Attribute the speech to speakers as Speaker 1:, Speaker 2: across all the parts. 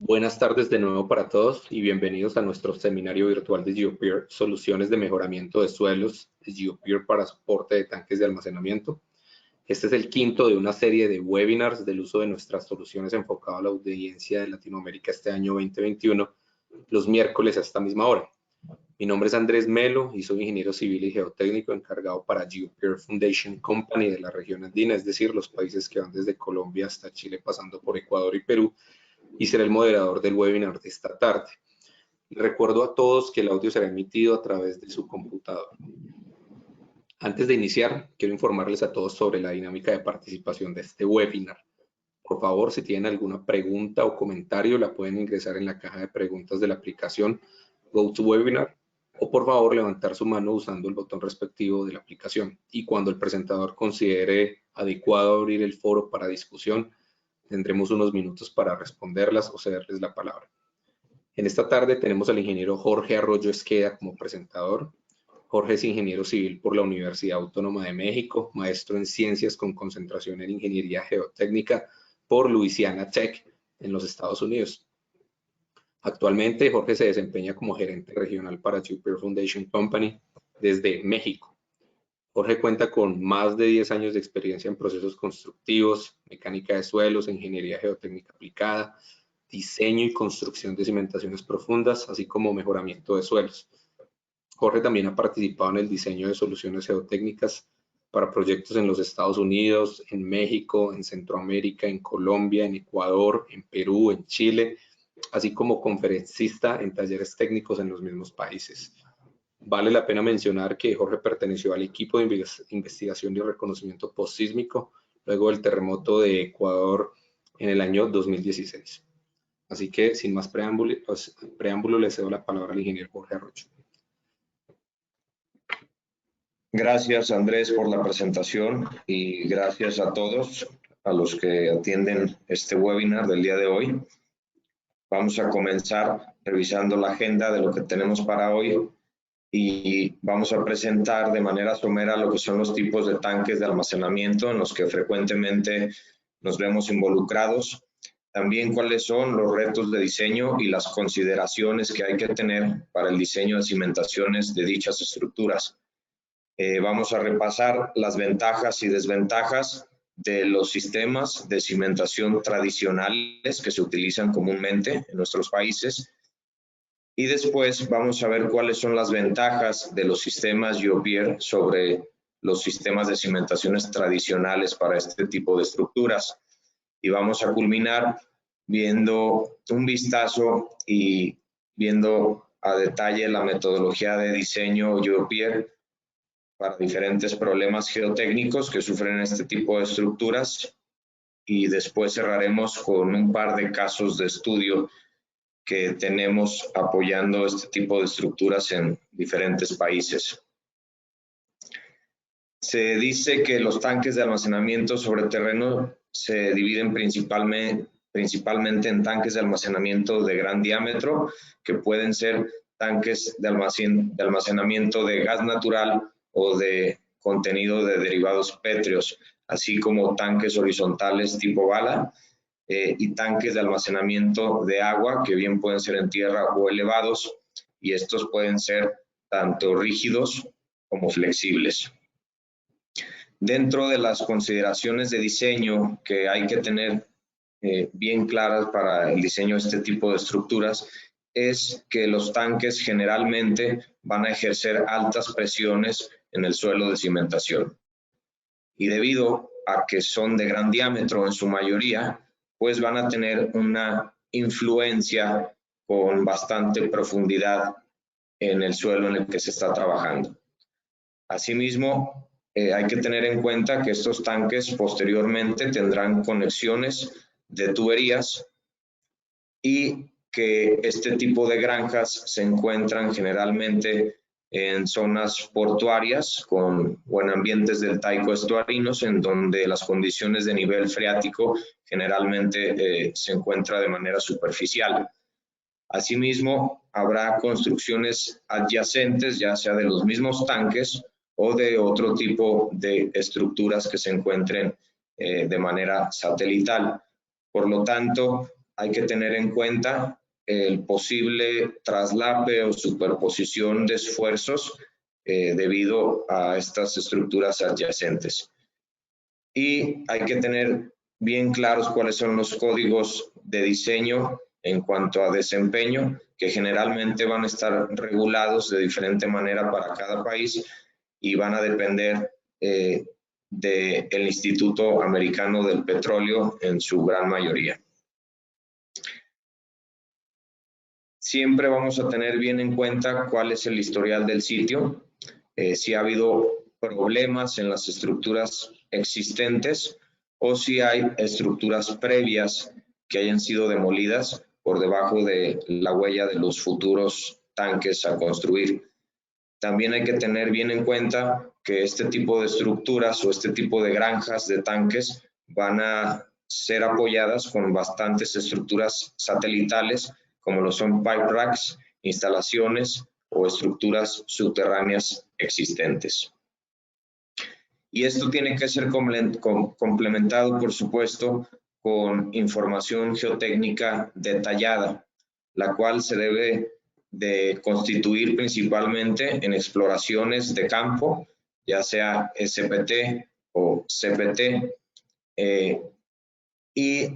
Speaker 1: Buenas tardes de nuevo para todos y bienvenidos a nuestro seminario virtual de GeoPeer, Soluciones de Mejoramiento de Suelos, de GeoPeer para soporte de tanques de almacenamiento. Este es el quinto de una serie de webinars del uso de nuestras soluciones enfocado a la audiencia de Latinoamérica este año 2021, los miércoles a esta misma hora. Mi nombre es Andrés Melo y soy ingeniero civil y geotécnico encargado para GeoPeer Foundation Company de la región andina, es decir, los países que van desde Colombia hasta Chile pasando por Ecuador y Perú, y seré el moderador del webinar de esta tarde. Recuerdo a todos que el audio será emitido a través de su computador. Antes de iniciar, quiero informarles a todos sobre la dinámica de participación de este webinar. Por favor, si tienen alguna pregunta o comentario, la pueden ingresar en la caja de preguntas de la aplicación GoToWebinar o por favor levantar su mano usando el botón respectivo de la aplicación. Y cuando el presentador considere adecuado abrir el foro para discusión, tendremos unos minutos para responderlas o cederles la palabra. En esta tarde tenemos al ingeniero Jorge Arroyo Esqueda como presentador. Jorge es ingeniero civil por la Universidad Autónoma de México, maestro en ciencias con concentración en ingeniería geotécnica por Louisiana Tech en los Estados Unidos. Actualmente Jorge se desempeña como gerente regional para GeoPeer Foundation Company desde México. Jorge cuenta con más de 10 años de experiencia en procesos constructivos, mecánica de suelos, ingeniería geotécnica aplicada, diseño y construcción de cimentaciones profundas, así como mejoramiento de suelos. Jorge también ha participado en el diseño de soluciones geotécnicas para proyectos en los Estados Unidos, en México, en Centroamérica, en Colombia, en Ecuador, en Perú, en Chile, así como conferencista en talleres técnicos en los mismos países. Vale la pena mencionar que Jorge perteneció al equipo de investigación y reconocimiento postsísmico luego del terremoto de Ecuador en el año 2016. Así que, sin más preámbulo, le cedo la palabra al ingeniero Jorge Arroyo.
Speaker 2: Gracias, Andrés, por la presentación y gracias a todos a los que atienden este webinar del día de hoy. Vamos a comenzar revisando la agenda de lo que tenemos para hoy y vamos a presentar de manera somera lo que son los tipos de tanques de almacenamiento en los que frecuentemente nos vemos involucrados. También cuáles son los retos de diseño y las consideraciones que hay que tener para el diseño de cimentaciones de dichas estructuras. Vamos a repasar las ventajas y desventajas de los sistemas de cimentación tradicionales que se utilizan comúnmente en nuestros países. Y después vamos a ver cuáles son las ventajas de los sistemas GeoPeer sobre los sistemas de cimentaciones tradicionales para este tipo de estructuras. Y vamos a culminar viendo un vistazo y viendo a detalle la metodología de diseño GeoPeer para diferentes problemas geotécnicos que sufren este tipo de estructuras. Y después cerraremos con un par de casos de estudio que tenemos apoyando este tipo de estructuras en diferentes países. Se dice que los tanques de almacenamiento sobre terreno se dividen principalmente en tanques de almacenamiento de gran diámetro, que pueden ser tanques de almacenamiento de gas natural o de contenido de derivados pétreos, así como tanques horizontales tipo bala, y tanques de almacenamiento de agua, que bien pueden ser en tierra o elevados, y estos pueden ser tanto rígidos como flexibles. Dentro de las consideraciones de diseño que hay que tener bien claras para el diseño de este tipo de estructuras, es que los tanques generalmente van a ejercer altas presiones en el suelo de cimentación. Y debido a que son de gran diámetro en su mayoría, pues van a tener una influencia con bastante profundidad en el suelo en el que se está trabajando. Asimismo, hay que tener en cuenta que estos tanques posteriormente tendrán conexiones de tuberías y que este tipo de granjas se encuentran generalmente en zonas portuarias con ambientes deltaico-estuarinos, en donde las condiciones de nivel freático generalmente se encuentra de manera superficial. Asimismo, habrá construcciones adyacentes, ya sea de los mismos tanques o de otro tipo de estructuras que se encuentren de manera satelital. Por lo tanto, hay que tener en cuenta el posible traslape o superposición de esfuerzos debido a estas estructuras adyacentes. Y hay que tener bien claros cuáles son los códigos de diseño en cuanto a desempeño, que generalmente van a estar regulados de diferente manera para cada país y van a depender del Instituto Americano del Petróleo en su gran mayoría. Siempre vamos a tener bien en cuenta cuál es el historial del sitio, si ha habido problemas en las estructuras existentes o si hay estructuras previas que hayan sido demolidas por debajo de la huella de los futuros tanques a construir. También hay que tener bien en cuenta que este tipo de estructuras o este tipo de granjas de tanques van a ser apoyadas con bastantes estructuras satelitales, como lo son pipe racks, instalaciones o estructuras subterráneas existentes. Y esto tiene que ser complementado, por supuesto, con información geotécnica detallada, la cual se debe de constituir principalmente en exploraciones de campo, ya sea SPT o CPT, y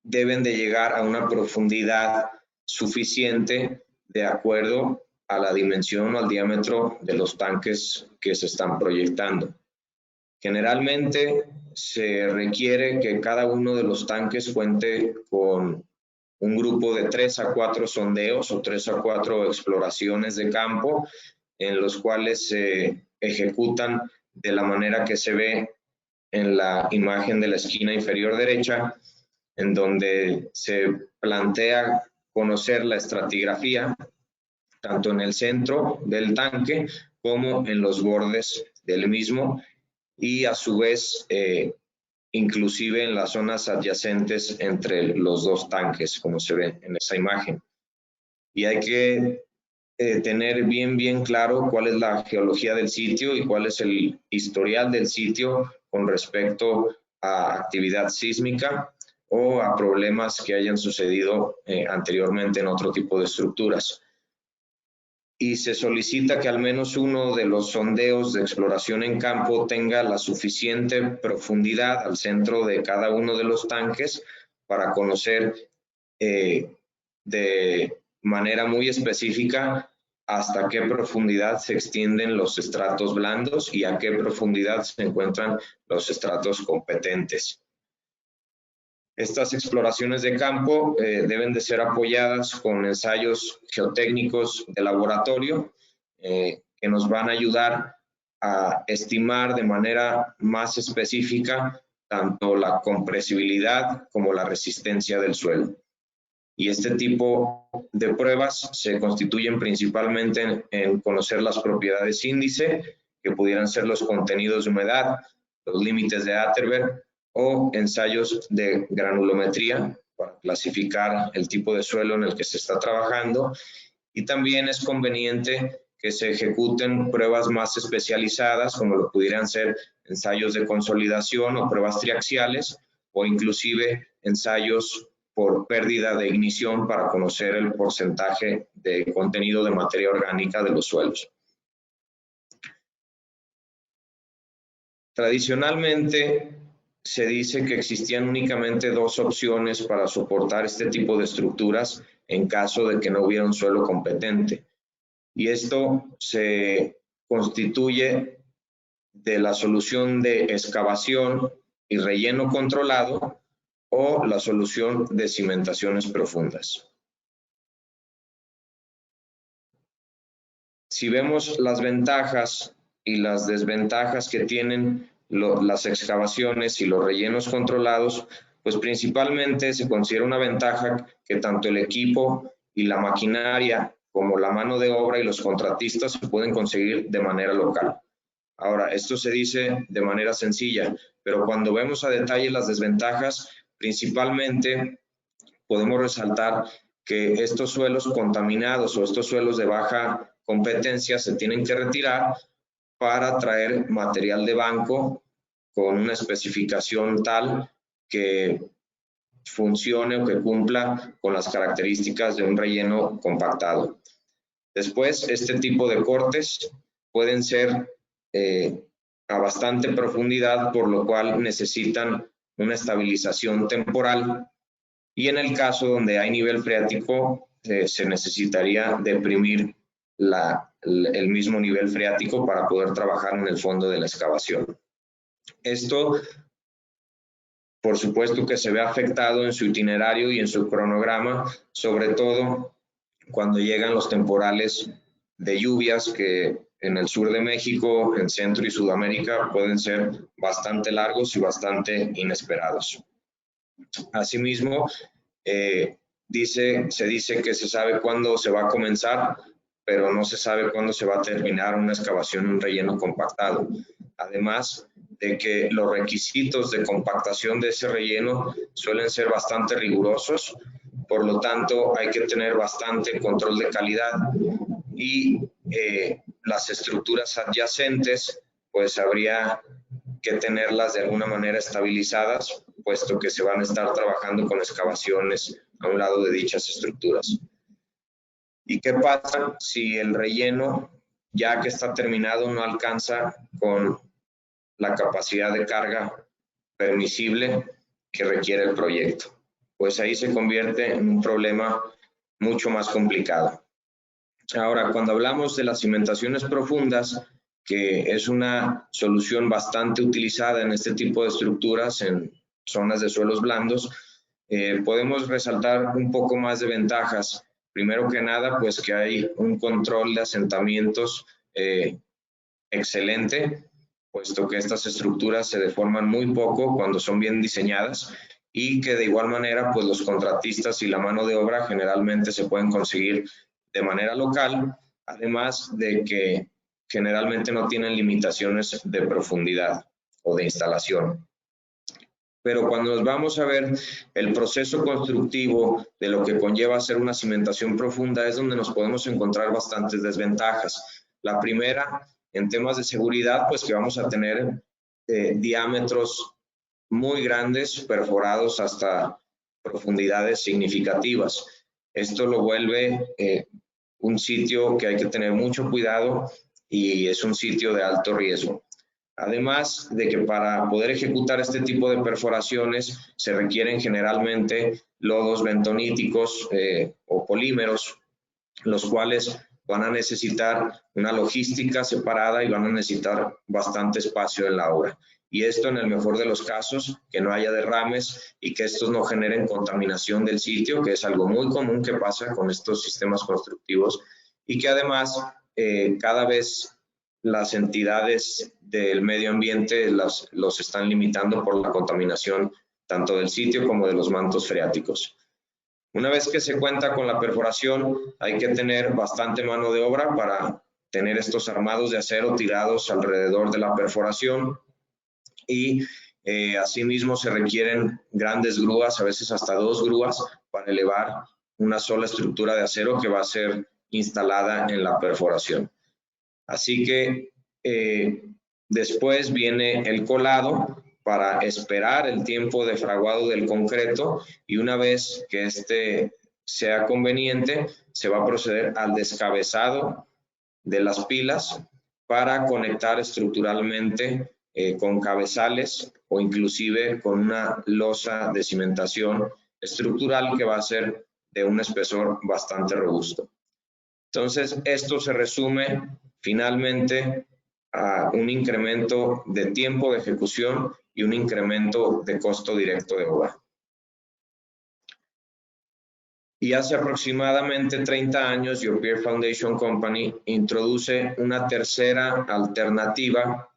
Speaker 2: deben de llegar a una profundidad suficiente de acuerdo a la dimensión o al diámetro de los tanques que se están proyectando. Generalmente se requiere que cada uno de los tanques cuente con un grupo de 3 a 4 sondeos o 3 a 4 exploraciones de campo en los cuales se ejecutan de la manera que se ve en la imagen de la esquina inferior derecha, en donde se plantea conocer la estratigrafía tanto en el centro del tanque como en los bordes del mismo y a su vez inclusive en las zonas adyacentes entre los dos tanques, como se ve en esa imagen. Y hay que tener bien claro cuál es la geología del sitio y cuál es el historial del sitio con respecto a actividad sísmica o a problemas que hayan sucedido anteriormente en otro tipo de estructuras. Y se solicita que al menos uno de los sondeos de exploración en campo tenga la suficiente profundidad al centro de cada uno de los tanques para conocer de manera muy específica hasta qué profundidad se extienden los estratos blandos y a qué profundidad se encuentran los estratos competentes. Estas exploraciones de campo deben de ser apoyadas con ensayos geotécnicos de laboratorio que nos van a ayudar a estimar de manera más específica tanto la compresibilidad como la resistencia del suelo. Y este tipo de pruebas se constituyen principalmente en conocer las propiedades índice, que pudieran ser los contenidos de humedad, los límites de Atterberg, o ensayos de granulometría para clasificar el tipo de suelo en el que se está trabajando. Y también es conveniente que se ejecuten pruebas más especializadas, como lo pudieran ser ensayos de consolidación o pruebas triaxiales, o inclusive ensayos por pérdida de ignición para conocer el porcentaje de contenido de materia orgánica de los suelos. Tradicionalmente, se dice que existían únicamente dos opciones para soportar este tipo de estructuras en caso de que no hubiera un suelo competente. Y esto se constituye de la solución de excavación y relleno controlado o la solución de cimentaciones profundas. Si vemos las ventajas y las desventajas que tienen las excavaciones y los rellenos controlados, pues principalmente se considera una ventaja que tanto el equipo y la maquinaria como la mano de obra y los contratistas se pueden conseguir de manera local. Ahora, esto se dice de manera sencilla, pero cuando vemos a detalle las desventajas, principalmente podemos resaltar que estos suelos contaminados o estos suelos de baja competencia se tienen que retirar para traer material de banco con una especificación tal que funcione o que cumpla con las características de un relleno compactado. Después, este tipo de cortes pueden ser a bastante profundidad, por lo cual necesitan una estabilización temporal, y en el caso donde hay nivel freático se necesitaría deprimir el mismo nivel freático para poder trabajar en el fondo de la excavación. Esto, por supuesto, que se ve afectado en su itinerario y en su cronograma, sobre todo cuando llegan los temporales de lluvias que en el sur de México, en Centro y Sudamérica, pueden ser bastante largos y bastante inesperados. Asimismo, se dice que se sabe cuándo se va a comenzar, pero no se sabe cuándo se va a terminar una excavación en un relleno compactado. Además de que los requisitos de compactación de ese relleno suelen ser bastante rigurosos, por lo tanto hay que tener bastante control de calidad, y las estructuras adyacentes pues habría que tenerlas de alguna manera estabilizadas, puesto que se van a estar trabajando con excavaciones a un lado de dichas estructuras. ¿Y qué pasa si el relleno, ya que está terminado, no alcanza con la capacidad de carga permisible que requiere el proyecto? Pues ahí se convierte en un problema mucho más complicado. Ahora, cuando hablamos de las cimentaciones profundas, que es una solución bastante utilizada en este tipo de estructuras, en zonas de suelos blandos, podemos resaltar un poco más de ventajas. Primero que nada, pues que hay un control de asentamientos excelente, puesto que estas estructuras se deforman muy poco cuando son bien diseñadas, y que de igual manera pues los contratistas y la mano de obra generalmente se pueden conseguir de manera local, además de que generalmente no tienen limitaciones de profundidad o de instalación. Pero cuando nos vamos a ver el proceso constructivo de lo que conlleva hacer una cimentación profunda, es donde nos podemos encontrar bastantes desventajas. La primera, en temas de seguridad, pues que vamos a tener diámetros muy grandes, perforados hasta profundidades significativas. Esto lo vuelve un sitio que hay que tener mucho cuidado, y es un sitio de alto riesgo. Además de que para poder ejecutar este tipo de perforaciones se requieren generalmente lodos bentoníticos o polímeros, los cuales van a necesitar una logística separada y van a necesitar bastante espacio en la obra. Y esto, en el mejor de los casos, que no haya derrames y que estos no generen contaminación del sitio, que es algo muy común que pasa con estos sistemas constructivos, y que además cada vez las entidades del medio ambiente los están limitando por la contaminación tanto del sitio como de los mantos freáticos. Una vez que se cuenta con la perforación, hay que tener bastante mano de obra para tener estos armados de acero tirados alrededor de la perforación, y asimismo se requieren grandes grúas, a veces hasta 2 grúas, para elevar una sola estructura de acero que va a ser instalada en la perforación. Así que después viene el colado para esperar el tiempo de fraguado del concreto, y una vez que este sea conveniente, se va a proceder al descabezado de las pilas para conectar estructuralmente con cabezales o inclusive con una losa de cimentación estructural que va a ser de un espesor bastante robusto. Entonces, esto se resume finalmente a un incremento de tiempo de ejecución y un incremento de costo directo de obra. Y hace aproximadamente 30 años, Geopier Foundation Company introduce una tercera alternativa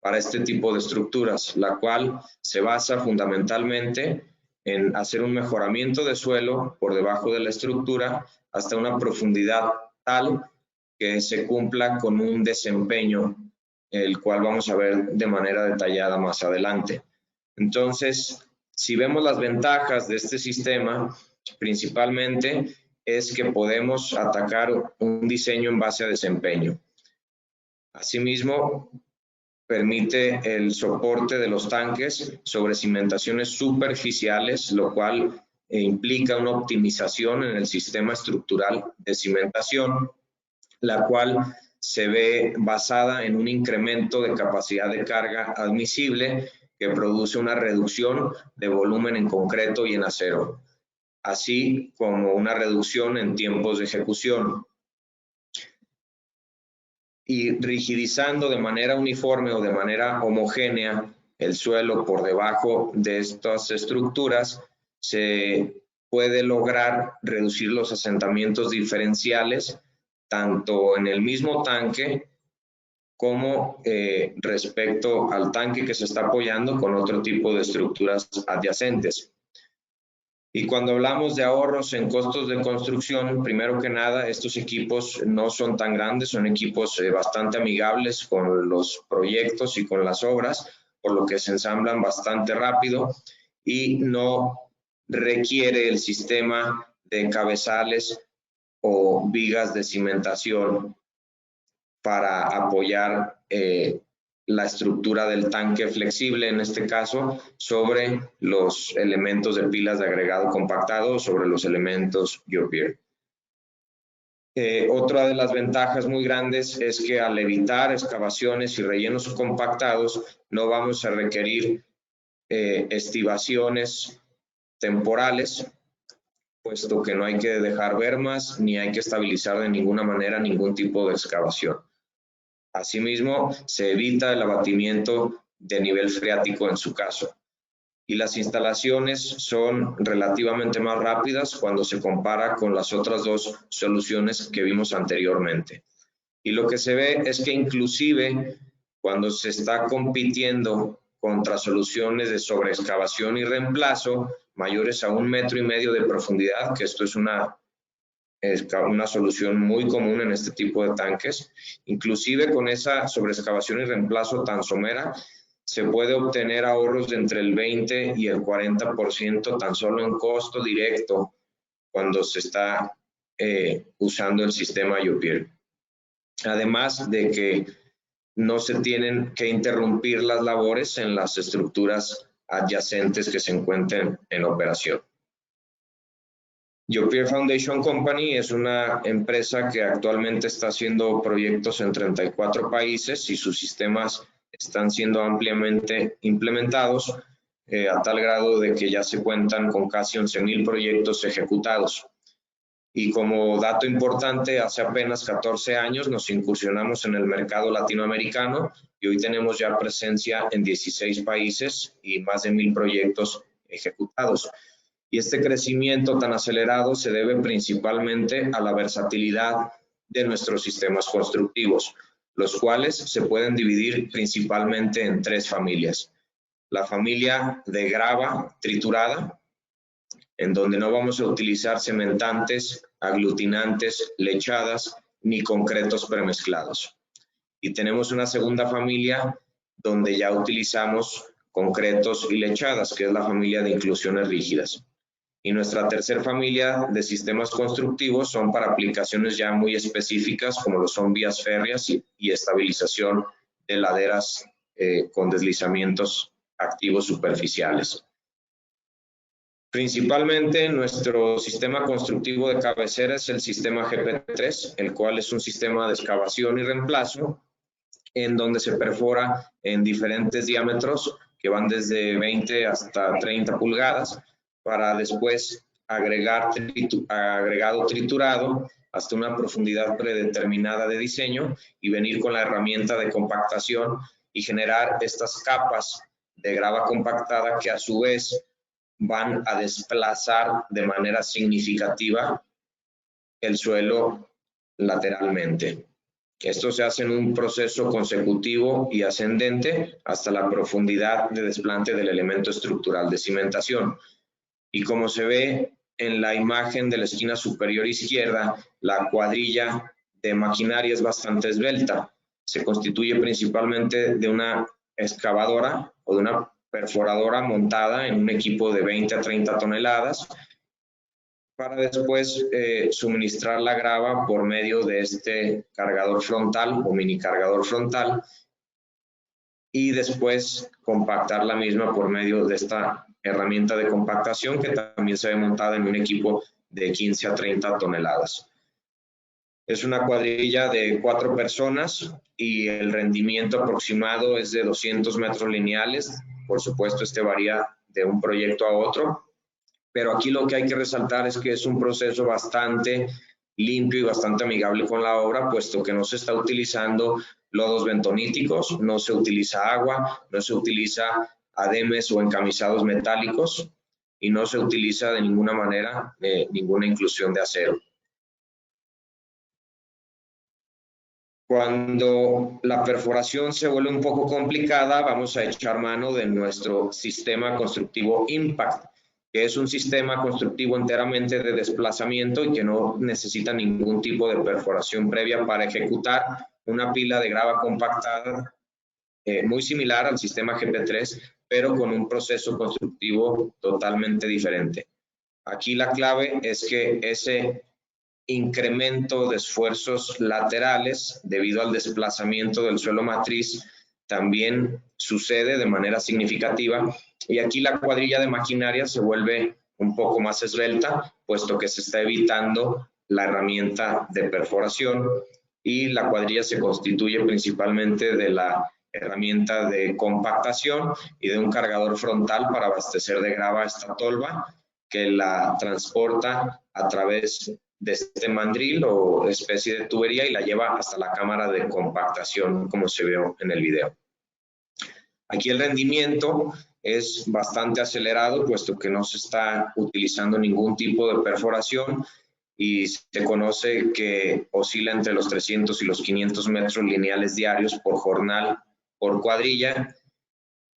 Speaker 2: para este tipo de estructuras, la cual se basa fundamentalmente en hacer un mejoramiento de suelo por debajo de la estructura hasta una profundidad tal que se cumpla con un desempeño, el cual vamos a ver de manera detallada más adelante. Entonces, si vemos las ventajas de este sistema, principalmente es que podemos atacar un diseño en base a desempeño. Asimismo, permite el soporte de los tanques sobre cimentaciones superficiales, lo cual implica una optimización en el sistema estructural de cimentación, la cual se ve basada en un incremento de capacidad de carga admisible que produce una reducción de volumen en concreto y en acero, así como una reducción en tiempos de ejecución. Y rigidizando de manera uniforme o de manera homogénea el suelo por debajo de estas estructuras, se puede lograr reducir los asentamientos diferenciales tanto en el mismo tanque como respecto al tanque que se está apoyando con otro tipo de estructuras adyacentes. Y cuando hablamos de ahorros en costos de construcción, primero que nada, estos equipos no son tan grandes, son equipos bastante amigables con los proyectos y con las obras, por lo que se ensamblan bastante rápido y no requiere el sistema de cabezales o vigas de cimentación para apoyar la estructura del tanque flexible, en este caso, sobre los elementos de pilas de agregado compactado, sobre los elementos GeoPier. Otra de las ventajas muy grandes es que al evitar excavaciones y rellenos compactados, no vamos a requerir estivaciones temporales, puesto que no hay que dejar bermas ni hay que estabilizar de ninguna manera ningún tipo de excavación. Asimismo, se evita el abatimiento de nivel freático en su caso. Y las instalaciones son relativamente más rápidas cuando se compara con las otras dos soluciones que vimos anteriormente. Y lo que se ve es que inclusive cuando se está compitiendo contra soluciones de sobreexcavación y reemplazo mayores a 1,5 metros de profundidad, que esto es una solución muy común en este tipo de tanques. Inclusive con esa sobreexcavación y reemplazo tan somera, se puede obtener ahorros de entre el 20 y el 40% tan solo en costo directo cuando se está usando el sistema GeoPier. Además de que no se tienen que interrumpir las labores en las estructuras adyacentes que se encuentren en operación. GeoPier Foundation Company es una empresa que actualmente está haciendo proyectos en 34 países y sus sistemas están siendo ampliamente implementados a tal grado de que ya se cuentan con casi 11,000 proyectos ejecutados. Y como dato importante, hace apenas 14 años nos incursionamos en el mercado latinoamericano y hoy tenemos ya presencia en 16 países y más de 1,000 proyectos ejecutados. Y este crecimiento tan acelerado se debe principalmente a la versatilidad de nuestros sistemas constructivos, los cuales se pueden dividir principalmente en 3 familias. La familia de grava triturada, en donde no vamos a utilizar cementantes, aglutinantes, lechadas ni concretos premezclados. Y tenemos una segunda familia donde ya utilizamos concretos y lechadas, que es la familia de inclusiones rígidas. Y nuestra tercera familia de sistemas constructivos son para aplicaciones ya muy específicas, como lo son vías férreas y estabilización de laderas con deslizamientos activos superficiales. Principalmente nuestro sistema constructivo de cabecera es el sistema GP3, el cual es un sistema de excavación y reemplazo, en donde se perfora en diferentes diámetros que van desde 20 hasta 30 pulgadas, para después agregar agregado triturado hasta una profundidad predeterminada de diseño y venir con la herramienta de compactación y generar estas capas de grava compactada que a su vez van a desplazar de manera significativa el suelo lateralmente. Esto se hace en un proceso consecutivo y ascendente hasta la profundidad de desplante del elemento estructural de cimentación. Y como se ve en la imagen de la esquina superior izquierda, la cuadrilla de maquinaria es bastante esbelta. Se constituye principalmente de una excavadora o de una perforadora montada en un equipo de 20 a 30 toneladas para después suministrar la grava por medio de este cargador frontal o mini cargador frontal, y después compactar la misma por medio de esta herramienta de compactación que también se ve montada en un equipo de 15 a 30 toneladas. Es una cuadrilla de 4 personas y el rendimiento aproximado es de 200 metros lineales. Por supuesto, este varía de un proyecto a otro, pero aquí lo que hay que resaltar es que es un proceso bastante limpio y bastante amigable con la obra, puesto que no se está utilizando lodos bentoníticos, no se utiliza agua, no se utiliza ademes o encamisados metálicos y no se utiliza de ninguna manera ninguna inclusión de acero. Cuando la perforación se vuelve un poco complicada, vamos a echar mano de nuestro sistema constructivo Impact, que es un sistema constructivo enteramente de desplazamiento y que no necesita ningún tipo de perforación previa para ejecutar una pila de grava compactada muy similar al sistema GP3, pero con un proceso constructivo totalmente diferente. Aquí la clave es que ese incremento de esfuerzos laterales debido al desplazamiento del suelo matriz también sucede de manera significativa y aquí la cuadrilla de maquinaria se vuelve un poco más esbelta, puesto que se está evitando la herramienta de perforación y la cuadrilla se constituye principalmente de la herramienta de compactación y de un cargador frontal para abastecer de grava esta tolva que la transporta a través de este mandril o especie de tubería y la lleva hasta la cámara de compactación, como se vio en el video. Aquí el rendimiento es bastante acelerado, puesto que no se está utilizando ningún tipo de perforación y se conoce que oscila entre los 300 y los 500 metros lineales diarios por jornal por cuadrilla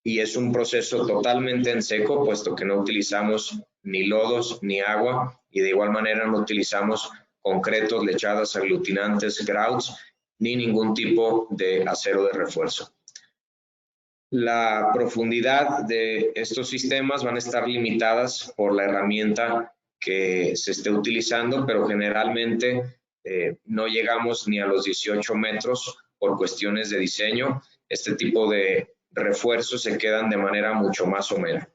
Speaker 2: y es un proceso totalmente en seco, puesto que no utilizamos ni lodos ni agua y de igual manera no utilizamos concretos, lechadas, aglutinantes, grouts ni ningún tipo de acero de refuerzo. La profundidad de estos sistemas van a estar limitadas por la herramienta que se esté utilizando, pero generalmente no llegamos ni a los 18 metros por cuestiones de diseño. Este tipo de refuerzos se quedan de manera mucho más somera.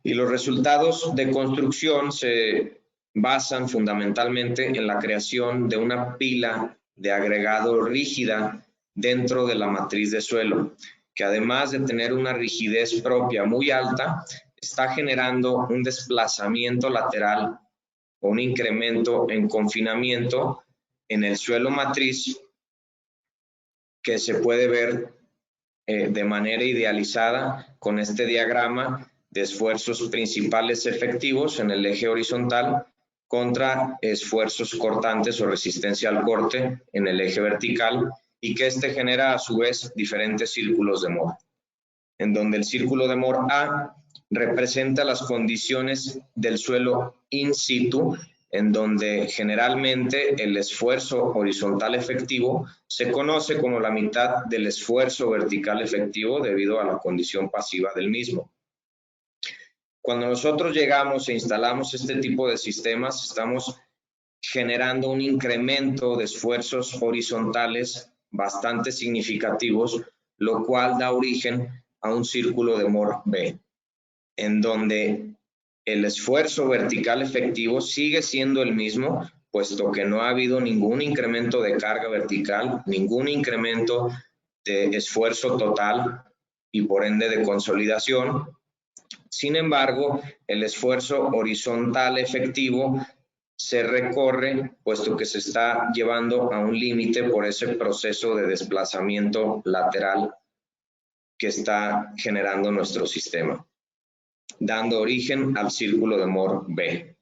Speaker 2: Y los resultados de construcción se basan fundamentalmente en la creación de una pila de agregado rígida dentro de la matriz de suelo, que además de tener una rigidez propia muy alta, está generando un desplazamiento lateral o un incremento en confinamiento en el suelo matriz que se puede ver de manera idealizada con este diagrama de esfuerzos principales efectivos en el eje horizontal contra esfuerzos cortantes o resistencia al corte en el eje vertical y que este genera a su vez diferentes círculos de Moore, en donde el círculo de Moore A representa las condiciones del suelo in situ, en donde generalmente el esfuerzo horizontal efectivo se conoce como la mitad del esfuerzo vertical efectivo debido a la condición pasiva del mismo. Cuando nosotros llegamos e instalamos este tipo de sistemas, estamos generando un incremento de esfuerzos horizontales bastante significativos, lo cual da origen a un círculo de Moore B, en donde el esfuerzo vertical efectivo sigue siendo el mismo, puesto que no ha habido ningún incremento de carga vertical, ningún incremento de esfuerzo total y por ende de consolidación. Sin embargo, el esfuerzo horizontal efectivo se recorre, puesto que se está llevando a un límite por ese proceso de desplazamiento lateral que está generando nuestro sistema, dando origen al círculo de Moore B.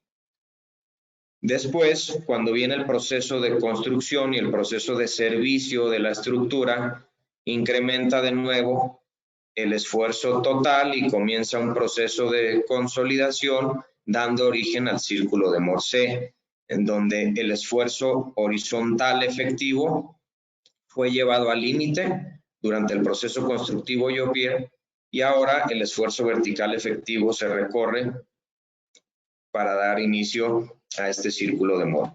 Speaker 2: Después, cuando viene el proceso de construcción y el proceso de servicio de la estructura, incrementa de nuevo el esfuerzo total y comienza un proceso de consolidación, dando origen al círculo de Moore C, en donde el esfuerzo horizontal efectivo fue llevado al límite durante el proceso constructivo Yopier y ahora el esfuerzo vertical efectivo se recorre para dar inicio a este círculo de Moore.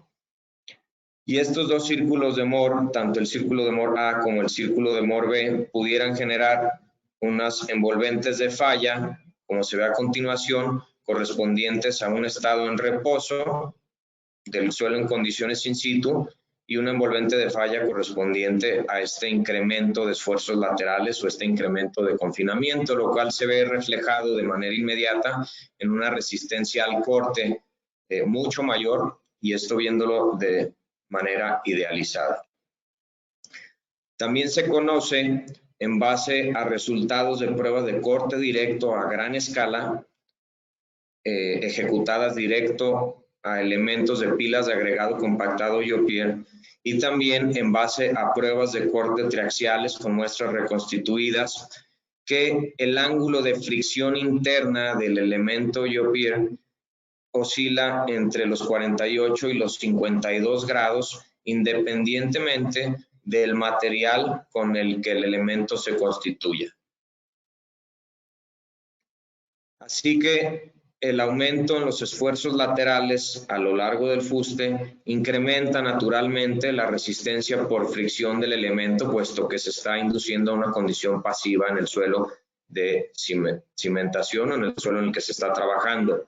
Speaker 2: Y estos dos círculos de Moore, tanto el círculo de Moore A como el círculo de Moore B, pudieran generar unas envolventes de falla, como se ve a continuación, correspondientes a un estado en reposo del suelo en condiciones in situ y una envolvente de falla correspondiente a este incremento de esfuerzos laterales o este incremento de confinamiento, lo cual se ve reflejado de manera inmediata en una resistencia al corte mucho mayor, y esto viéndolo de manera idealizada. También se conoce, en base a resultados de pruebas de corte directo a gran escala, ejecutadas directo a elementos de pilas de agregado compactado Yopier, y también en base a pruebas de corte triaxiales con muestras reconstituidas, que el ángulo de fricción interna del elemento Yopier oscila entre los 48 y los 52 grados, independientemente del material con el que el elemento se constituya. Así que el aumento en los esfuerzos laterales a lo largo del fuste incrementa naturalmente la resistencia por fricción del elemento, puesto que se está induciendo a una condición pasiva en el suelo de cimentación o en el suelo en el que se está trabajando.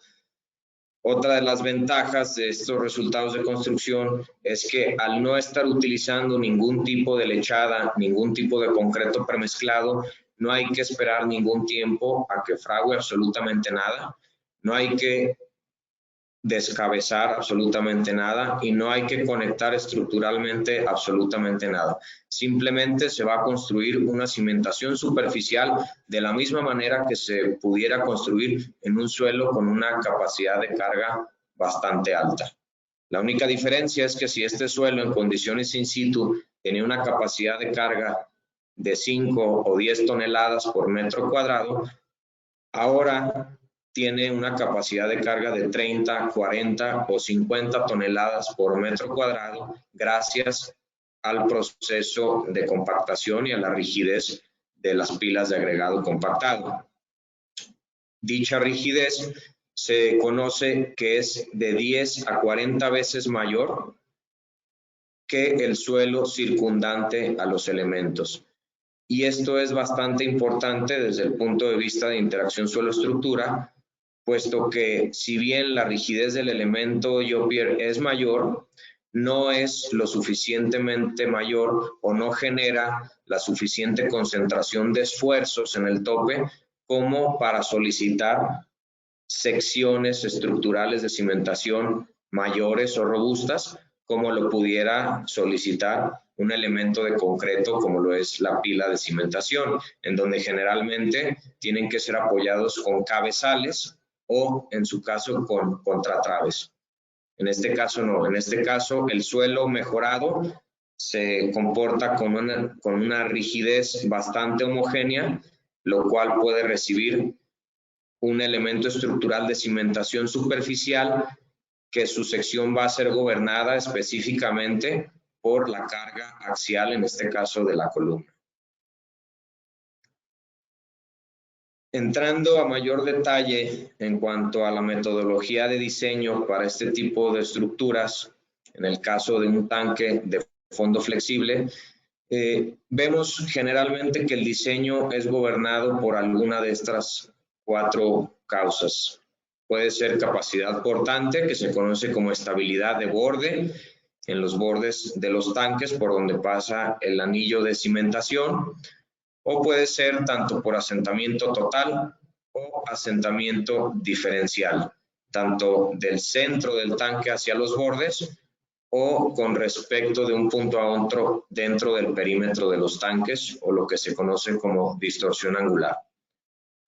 Speaker 2: Otra de las ventajas de estos resultados de construcción es que al no estar utilizando ningún tipo de lechada, ningún tipo de concreto premezclado, no hay que esperar ningún tiempo a que frague absolutamente nada, no hay que descabezar absolutamente nada y no hay que conectar estructuralmente absolutamente nada. Simplemente se va a construir una cimentación superficial de la misma manera que se pudiera construir en un suelo con una capacidad de carga bastante alta. La única diferencia es que si este suelo en condiciones in situ tenía una capacidad de carga de 5 o 10 toneladas por metro cuadrado, ahora tiene una capacidad de carga de 30, 40 o 50 toneladas por metro cuadrado gracias al proceso de compactación y a la rigidez de las pilas de agregado compactado. Dicha rigidez se conoce que es de 10 a 40 veces mayor que el suelo circundante a los elementos. Y esto es bastante importante desde el punto de vista de interacción suelo-estructura, puesto que si bien la rigidez del elemento Yopier es mayor, no es lo suficientemente mayor o no genera la suficiente concentración de esfuerzos en el tope como para solicitar secciones estructurales de cimentación mayores o robustas, como lo pudiera solicitar un elemento de concreto como lo es la pila de cimentación, en donde generalmente tienen que ser apoyados con cabezales o, en su caso, con contratraves. En este caso no, en este caso el suelo mejorado se comporta con una rigidez bastante homogénea, lo cual puede recibir un elemento estructural de cimentación superficial que su sección va a ser gobernada específicamente por la carga axial, en este caso de la columna. Entrando a mayor detalle en cuanto a la metodología de diseño para este tipo de estructuras, en el caso de un tanque de fondo flexible, vemos generalmente que el diseño es gobernado por alguna de estas 4 causas. Puede ser capacidad portante, que se conoce como estabilidad de borde en los bordes de los tanques por donde pasa el anillo de cimentación, o puede ser tanto por asentamiento total o asentamiento diferencial, tanto del centro del tanque hacia los bordes o con respecto de un punto a otro dentro del perímetro de los tanques, o lo que se conoce como distorsión angular.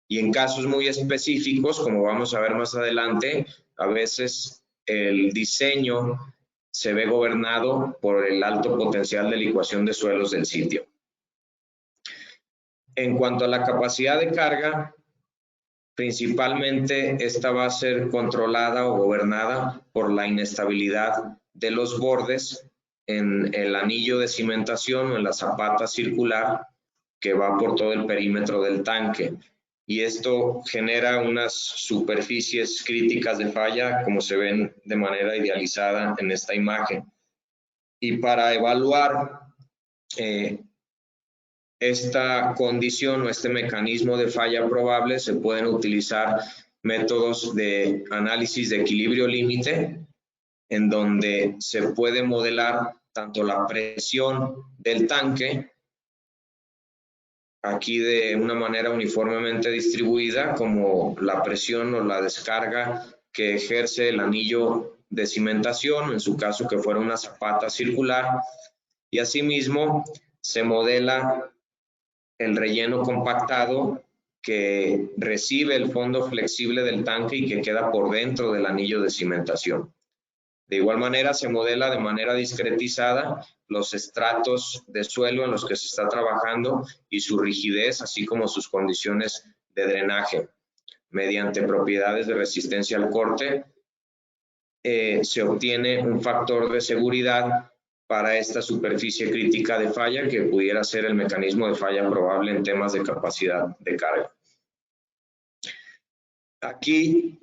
Speaker 2: Y en casos muy específicos, como vamos a ver más adelante, a veces el diseño se ve gobernado por el alto potencial de licuación de suelos del sitio. En cuanto a la capacidad de carga, principalmente esta va a ser controlada o gobernada por la inestabilidad de los bordes en el anillo de cimentación o en la zapata circular que va por todo el perímetro del tanque. Y esto genera unas superficies críticas de falla, como se ven de manera idealizada en esta imagen. Y para evaluar esta condición o este mecanismo de falla probable se pueden utilizar métodos de análisis de equilibrio límite, en donde se puede modelar tanto la presión del tanque, aquí de una manera uniformemente distribuida, como la presión o la descarga que ejerce el anillo de cimentación, en su caso que fuera una zapata circular, y asimismo se modela el relleno compactado que recibe el fondo flexible del tanque y que queda por dentro del anillo de cimentación. De igual manera, se modela de manera discretizada los estratos de suelo en los que se está trabajando y su rigidez, así como sus condiciones de drenaje. Mediante propiedades de resistencia al corte, se obtiene un factor de seguridad para esta superficie crítica de falla, que pudiera ser el mecanismo de falla probable en temas de capacidad de carga. Aquí,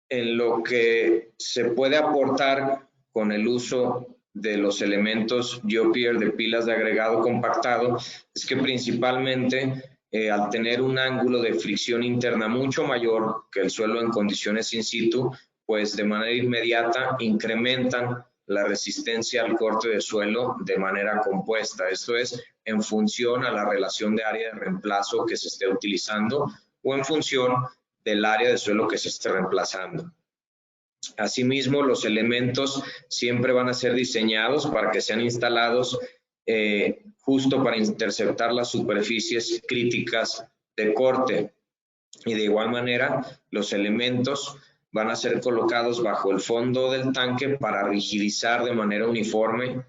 Speaker 2: en lo que se puede aportar con el uso de los elementos GeoPier de pilas de agregado compactado, es que principalmente al tener un ángulo de fricción interna mucho mayor que el suelo en condiciones in situ, pues de manera inmediata incrementan la resistencia al corte de suelo de manera compuesta. Esto es en función a la relación de área de reemplazo que se esté utilizando o en función del área de suelo que se esté reemplazando. Asimismo, los elementos siempre van a ser diseñados para que sean instalados justo para interceptar las superficies críticas de corte. Y de igual manera, los elementos van a ser colocados bajo el fondo del tanque para rigidizar de manera uniforme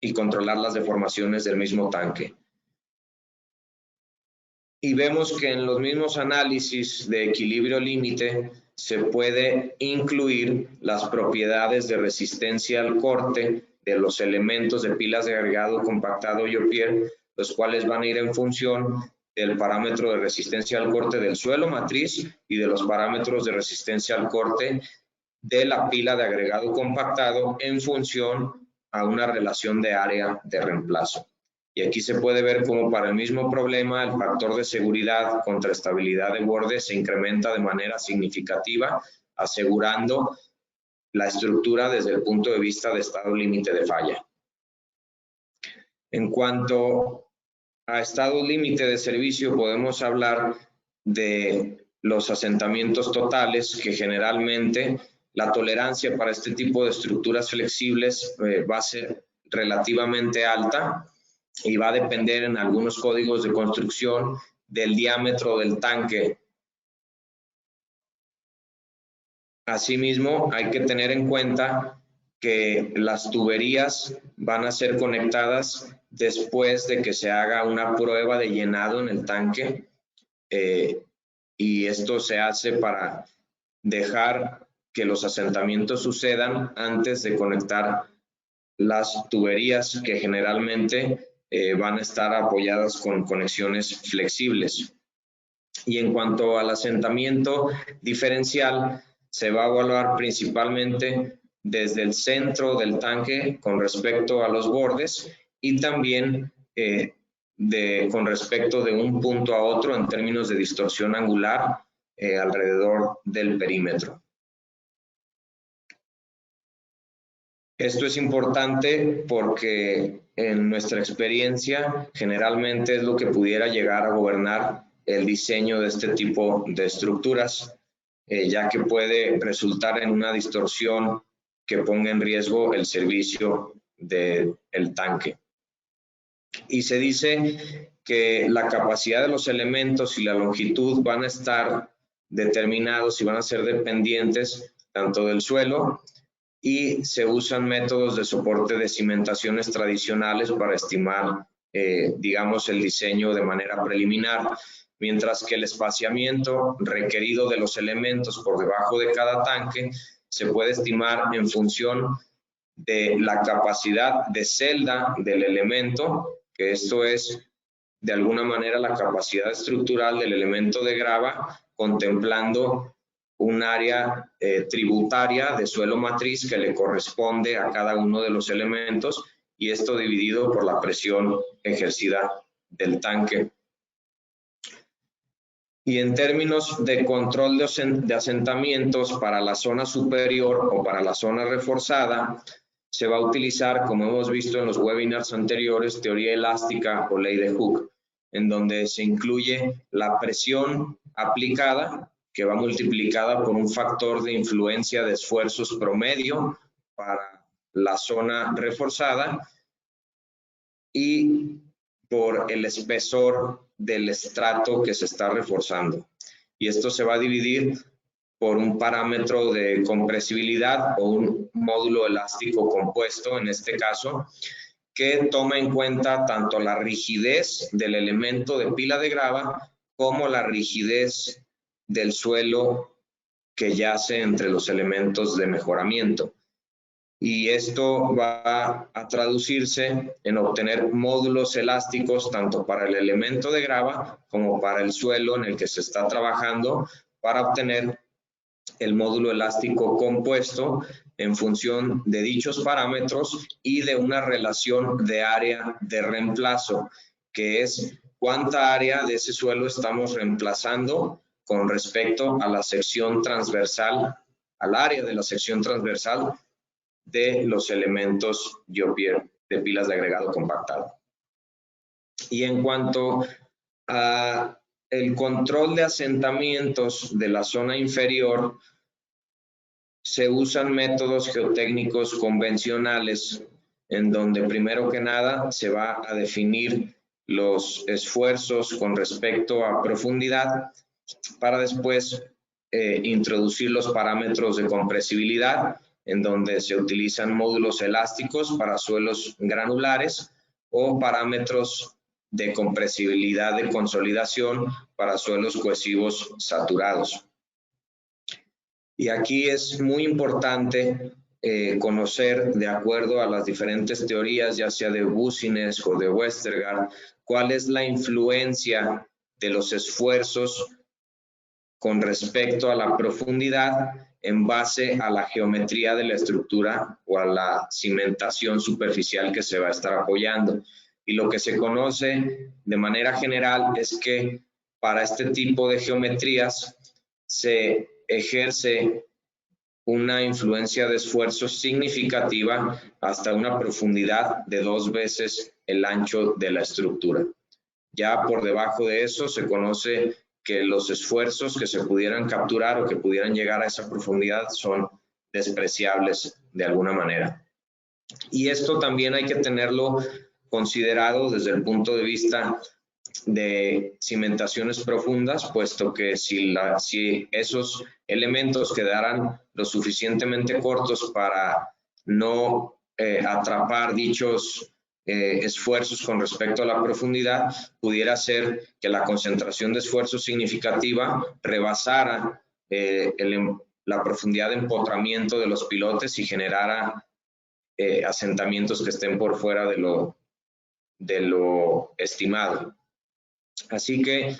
Speaker 2: y controlar las deformaciones del mismo tanque. Y vemos que en los mismos análisis de equilibrio límite se puede incluir las propiedades de resistencia al corte de los elementos de pilas de agregado compactado GeoPier, los cuales van a ir en función del parámetro de resistencia al corte del suelo matriz y de los parámetros de resistencia al corte de la pila de agregado compactado en función a una relación de área de reemplazo. Y aquí se puede ver cómo para el mismo problema el factor de seguridad contra estabilidad de borde se incrementa de manera significativa, asegurando la estructura desde el punto de vista de estado límite de falla. En cuanto a estado límite de servicio, podemos hablar de los asentamientos totales, que generalmente la tolerancia para este tipo de estructuras flexibles va a ser relativamente alta y va a depender en algunos códigos de construcción del diámetro del tanque. Asimismo, hay que tener en cuenta que las tuberías van a ser conectadas después de que se haga una prueba de llenado en el tanque y esto se hace para dejar que los asentamientos sucedan antes de conectar las tuberías, que generalmente van a estar apoyadas con conexiones flexibles. Y en cuanto al asentamiento diferencial, se va a evaluar principalmente desde el centro del tanque con respecto a los bordes y también con respecto de un punto a otro en términos de distorsión angular alrededor del perímetro. Esto es importante porque en nuestra experiencia generalmente es lo que pudiera llegar a gobernar el diseño de este tipo de estructuras, ya que puede resultar en una distorsión que ponga en riesgo el servicio del tanque. Y se dice que la capacidad de los elementos y la longitud van a estar determinados y van a ser dependientes tanto del suelo, y se usan métodos de soporte de cimentaciones tradicionales para estimar, digamos, el diseño de manera preliminar, mientras que el espaciamiento requerido de los elementos por debajo de cada tanque se puede estimar en función de la capacidad de celda del elemento, que esto es de alguna manera la capacidad estructural del elemento de grava, contemplando un área tributaria de suelo matriz que le corresponde a cada uno de los elementos, y esto dividido por la presión ejercida del tanque. Y en términos de control de asentamientos para la zona superior o para la zona reforzada, se va a utilizar, como hemos visto en los webinars anteriores, teoría elástica o ley de Hooke, en donde se incluye la presión aplicada, que va multiplicada por un factor de influencia de esfuerzos promedio para la zona reforzada, y por el espesor del estrato que se está reforzando. Y esto se va a dividir por un parámetro de compresibilidad o un módulo elástico compuesto, en este caso, que toma en cuenta tanto la rigidez del elemento de pila de grava como la rigidez del suelo que yace entre los elementos de mejoramiento. Y esto va a traducirse en obtener módulos elásticos tanto para el elemento de grava como para el suelo en el que se está trabajando, para obtener el módulo elástico compuesto en función de dichos parámetros y de una relación de área de reemplazo, que es cuánta área de ese suelo estamos reemplazando con respecto a la sección transversal, al área de la sección transversal de los elementos GeoPier de pilas de agregado compactado. Y en cuanto a el control de asentamientos de la zona inferior, se usan métodos geotécnicos convencionales, en donde primero que nada se va a definir los esfuerzos con respecto a profundidad, para después introducir los parámetros de compresibilidad, en donde se utilizan módulos elásticos para suelos granulares o parámetros de compresibilidad de consolidación para suelos cohesivos saturados. Y aquí es muy importante conocer, de acuerdo a las diferentes teorías, ya sea de Boussinesq o de Westergaard, cuál es la influencia de los esfuerzos con respecto a la profundidad en base a la geometría de la estructura o a la cimentación superficial que se va a estar apoyando. Y lo que se conoce de manera general es que para este tipo de geometrías se ejerce una influencia de esfuerzo significativa hasta una profundidad de 2 veces el ancho de la estructura. Ya por debajo de eso se conoce que los esfuerzos que se pudieran capturar o que pudieran llegar a esa profundidad son despreciables de alguna manera. Y esto también hay que tenerlo considerado desde el punto de vista de cimentaciones profundas, puesto que si esos elementos quedaran lo suficientemente cortos para no atrapar dichos esfuerzos con respecto a la profundidad, pudiera ser que la concentración de esfuerzo significativa rebasara la profundidad de empotramiento de los pilotes y generara asentamientos que estén por fuera de lo estimado. Así que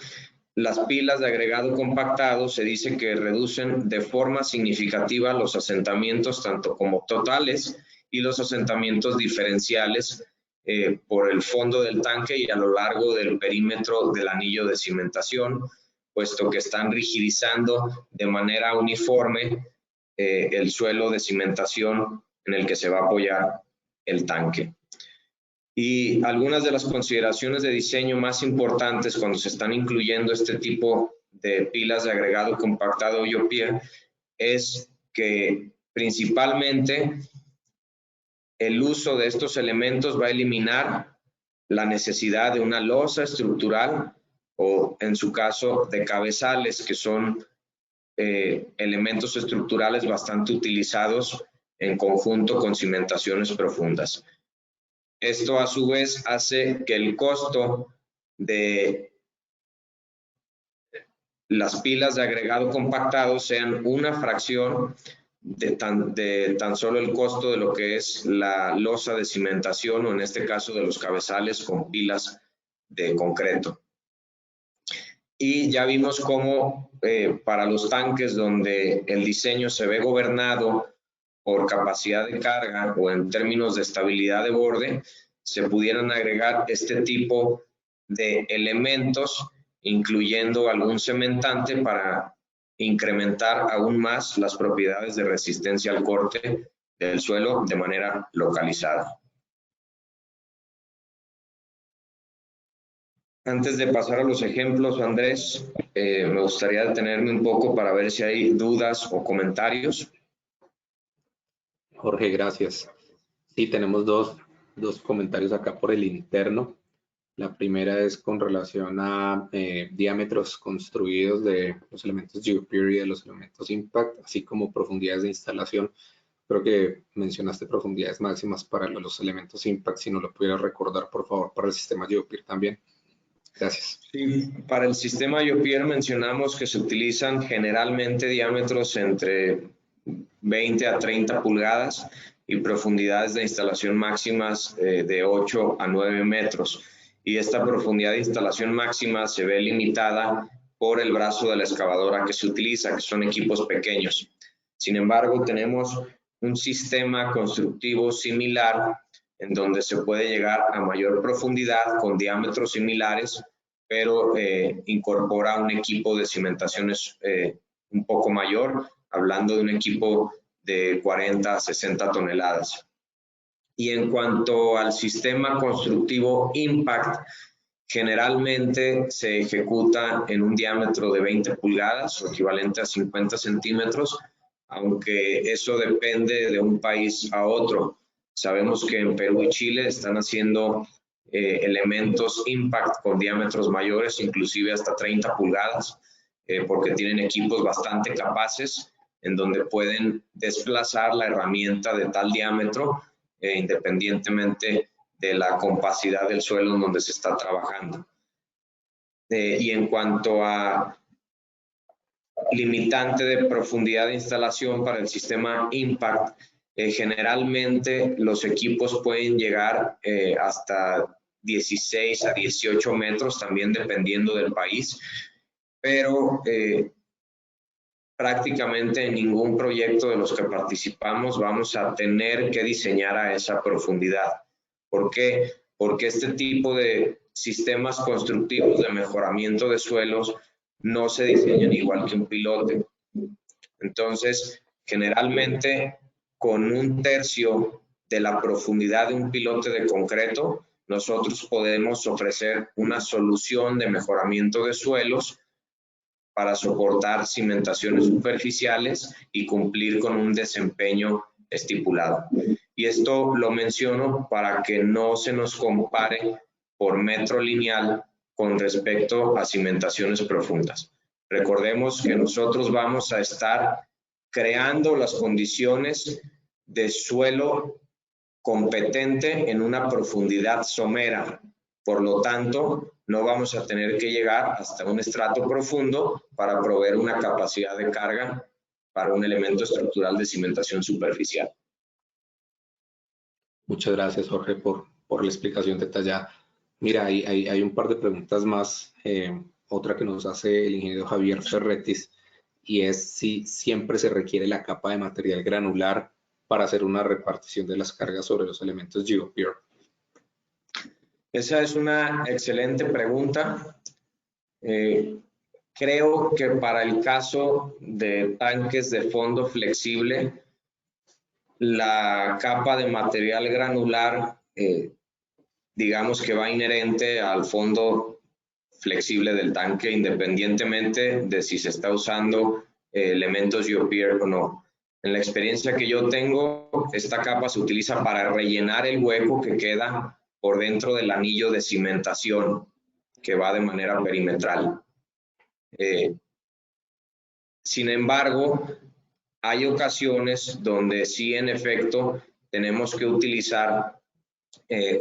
Speaker 2: las pilas de agregado compactado se dice que reducen de forma significativa los asentamientos tanto como totales y los asentamientos diferenciales por el fondo del tanque y a lo largo del perímetro del anillo de cimentación, puesto que están rigidizando de manera uniforme el suelo de cimentación en el que se va a apoyar el tanque. Y algunas de las consideraciones de diseño más importantes cuando se están incluyendo este tipo de pilas de agregado compactado GeoPier es que principalmente el uso de estos elementos va a eliminar la necesidad de una losa estructural o, en su caso, de cabezales, que son elementos estructurales bastante utilizados en conjunto con cimentaciones profundas. Esto a su vez hace que el costo de las pilas de agregado compactado sean una fracción de tan solo el costo de lo que es la losa de cimentación, o en este caso de los cabezales con pilas de concreto. Y ya vimos cómo para los tanques donde el diseño se ve gobernado por capacidad de carga o en términos de estabilidad de borde, se pudieran agregar este tipo de elementos, incluyendo algún cementante para incrementar aún más las propiedades de resistencia al corte del suelo de manera localizada. Antes de pasar a los ejemplos, Andrés, me gustaría detenerme un poco para ver si hay dudas o comentarios.
Speaker 1: Jorge, gracias. Sí, tenemos dos comentarios acá por el interno. La primera es con relación a diámetros construidos de los elementos GeoPeer y de los elementos Impact, así como profundidades de instalación. Creo que mencionaste profundidades máximas para los elementos Impact. Si no lo pudieras recordar, por favor, para el sistema GeoPeer también. Gracias.
Speaker 2: Sí, para el sistema GeoPeer mencionamos que se utilizan generalmente diámetros entre 20 a 30 pulgadas y profundidades de instalación máximas de 8 a 9 metros. Y esta profundidad de instalación máxima se ve limitada por el brazo de la excavadora que se utiliza, que son equipos pequeños. Sin embargo, tenemos un sistema constructivo similar en donde se puede llegar a mayor profundidad con diámetros similares, pero incorpora un equipo de cimentaciones un poco mayor, hablando de un equipo de 40 a 60 toneladas. Y en cuanto al sistema constructivo Impact, generalmente se ejecuta en un diámetro de 20 pulgadas, o equivalente a 50 centímetros, aunque eso depende de un país a otro. Sabemos que en Perú y Chile están haciendo elementos Impact con diámetros mayores, inclusive hasta 30 pulgadas, porque tienen equipos bastante capaces en donde pueden desplazar la herramienta de tal diámetro independientemente de la compacidad del suelo en donde se está trabajando. Y en cuanto a limitante de profundidad de instalación para el sistema Impact, generalmente los equipos pueden llegar hasta 16 a 18 metros, también dependiendo del país, pero prácticamente en ningún proyecto de los que participamos vamos a tener que diseñar a esa profundidad. ¿Por qué? Porque este tipo de sistemas constructivos de mejoramiento de suelos no se diseñan igual que un pilote. Entonces, generalmente con 1/3 de la profundidad de un pilote de concreto, nosotros podemos ofrecer una solución de mejoramiento de suelos para soportar cimentaciones superficiales y cumplir con un desempeño estipulado. Y esto lo menciono para que no se nos compare por metro lineal con respecto a cimentaciones profundas. Recordemos que nosotros vamos a estar creando las condiciones de suelo competente en una profundidad somera. Por lo tanto, no vamos a tener que llegar hasta un estrato profundo para proveer una capacidad de carga para un elemento estructural de cimentación superficial.
Speaker 1: Muchas gracias, Jorge, por la explicación detallada. Mira, hay un par de preguntas más. Otra que nos hace el ingeniero Javier Ferretis, y es si siempre se requiere la capa de material granular para hacer una repartición de las cargas sobre los elementos GeoPeer.
Speaker 2: Esa es una excelente pregunta. Creo que para el caso de tanques de fondo flexible, la capa de material granular, digamos que va inherente al fondo flexible del tanque, independientemente de si se está usando elementos GeoPeer o no. En la experiencia que yo tengo, esta capa se utiliza para rellenar el hueco que queda por dentro del anillo de cimentación que va de manera perimetral. Sin embargo, hay ocasiones donde sí, en efecto, tenemos que utilizar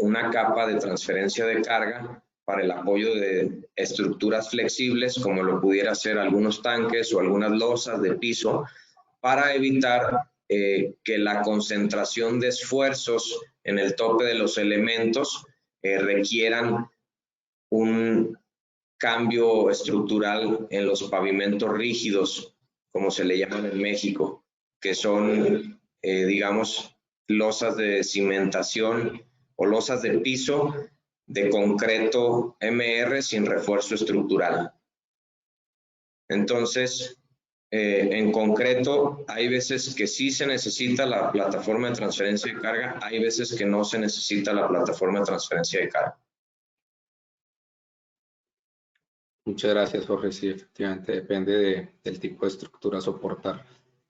Speaker 2: una capa de transferencia de carga para el apoyo de estructuras flexibles, como lo pudiera ser algunos tanques o algunas losas de piso, para evitar que la concentración de esfuerzos en el tope de los elementos requieran un cambio estructural en los pavimentos rígidos, como se le llaman en México, que son, digamos, losas de cimentación o losas de piso de concreto MR sin refuerzo estructural. Entonces, en concreto, hay veces que sí se necesita la plataforma de transferencia de carga, hay veces que no se necesita la plataforma de transferencia de carga.
Speaker 1: Muchas gracias, Jorge. Sí, efectivamente, depende del tipo de estructura a soportar,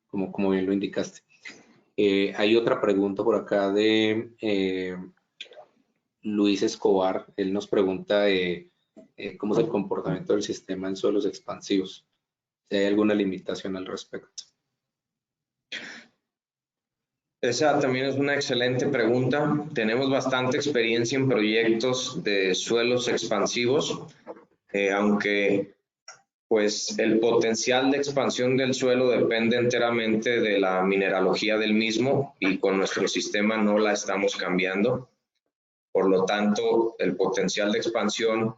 Speaker 1: como bien lo indicaste. Hay otra pregunta por acá de Luis Escobar. Él nos pregunta cómo es el comportamiento del sistema en suelos expansivos. Si hay alguna limitación al respecto.
Speaker 2: Esa también es una excelente pregunta. Tenemos bastante experiencia en proyectos de suelos expansivos, aunque pues el potencial de expansión del suelo depende enteramente de la mineralogía del mismo y con nuestro sistema no la estamos cambiando. Por lo tanto, el potencial de expansión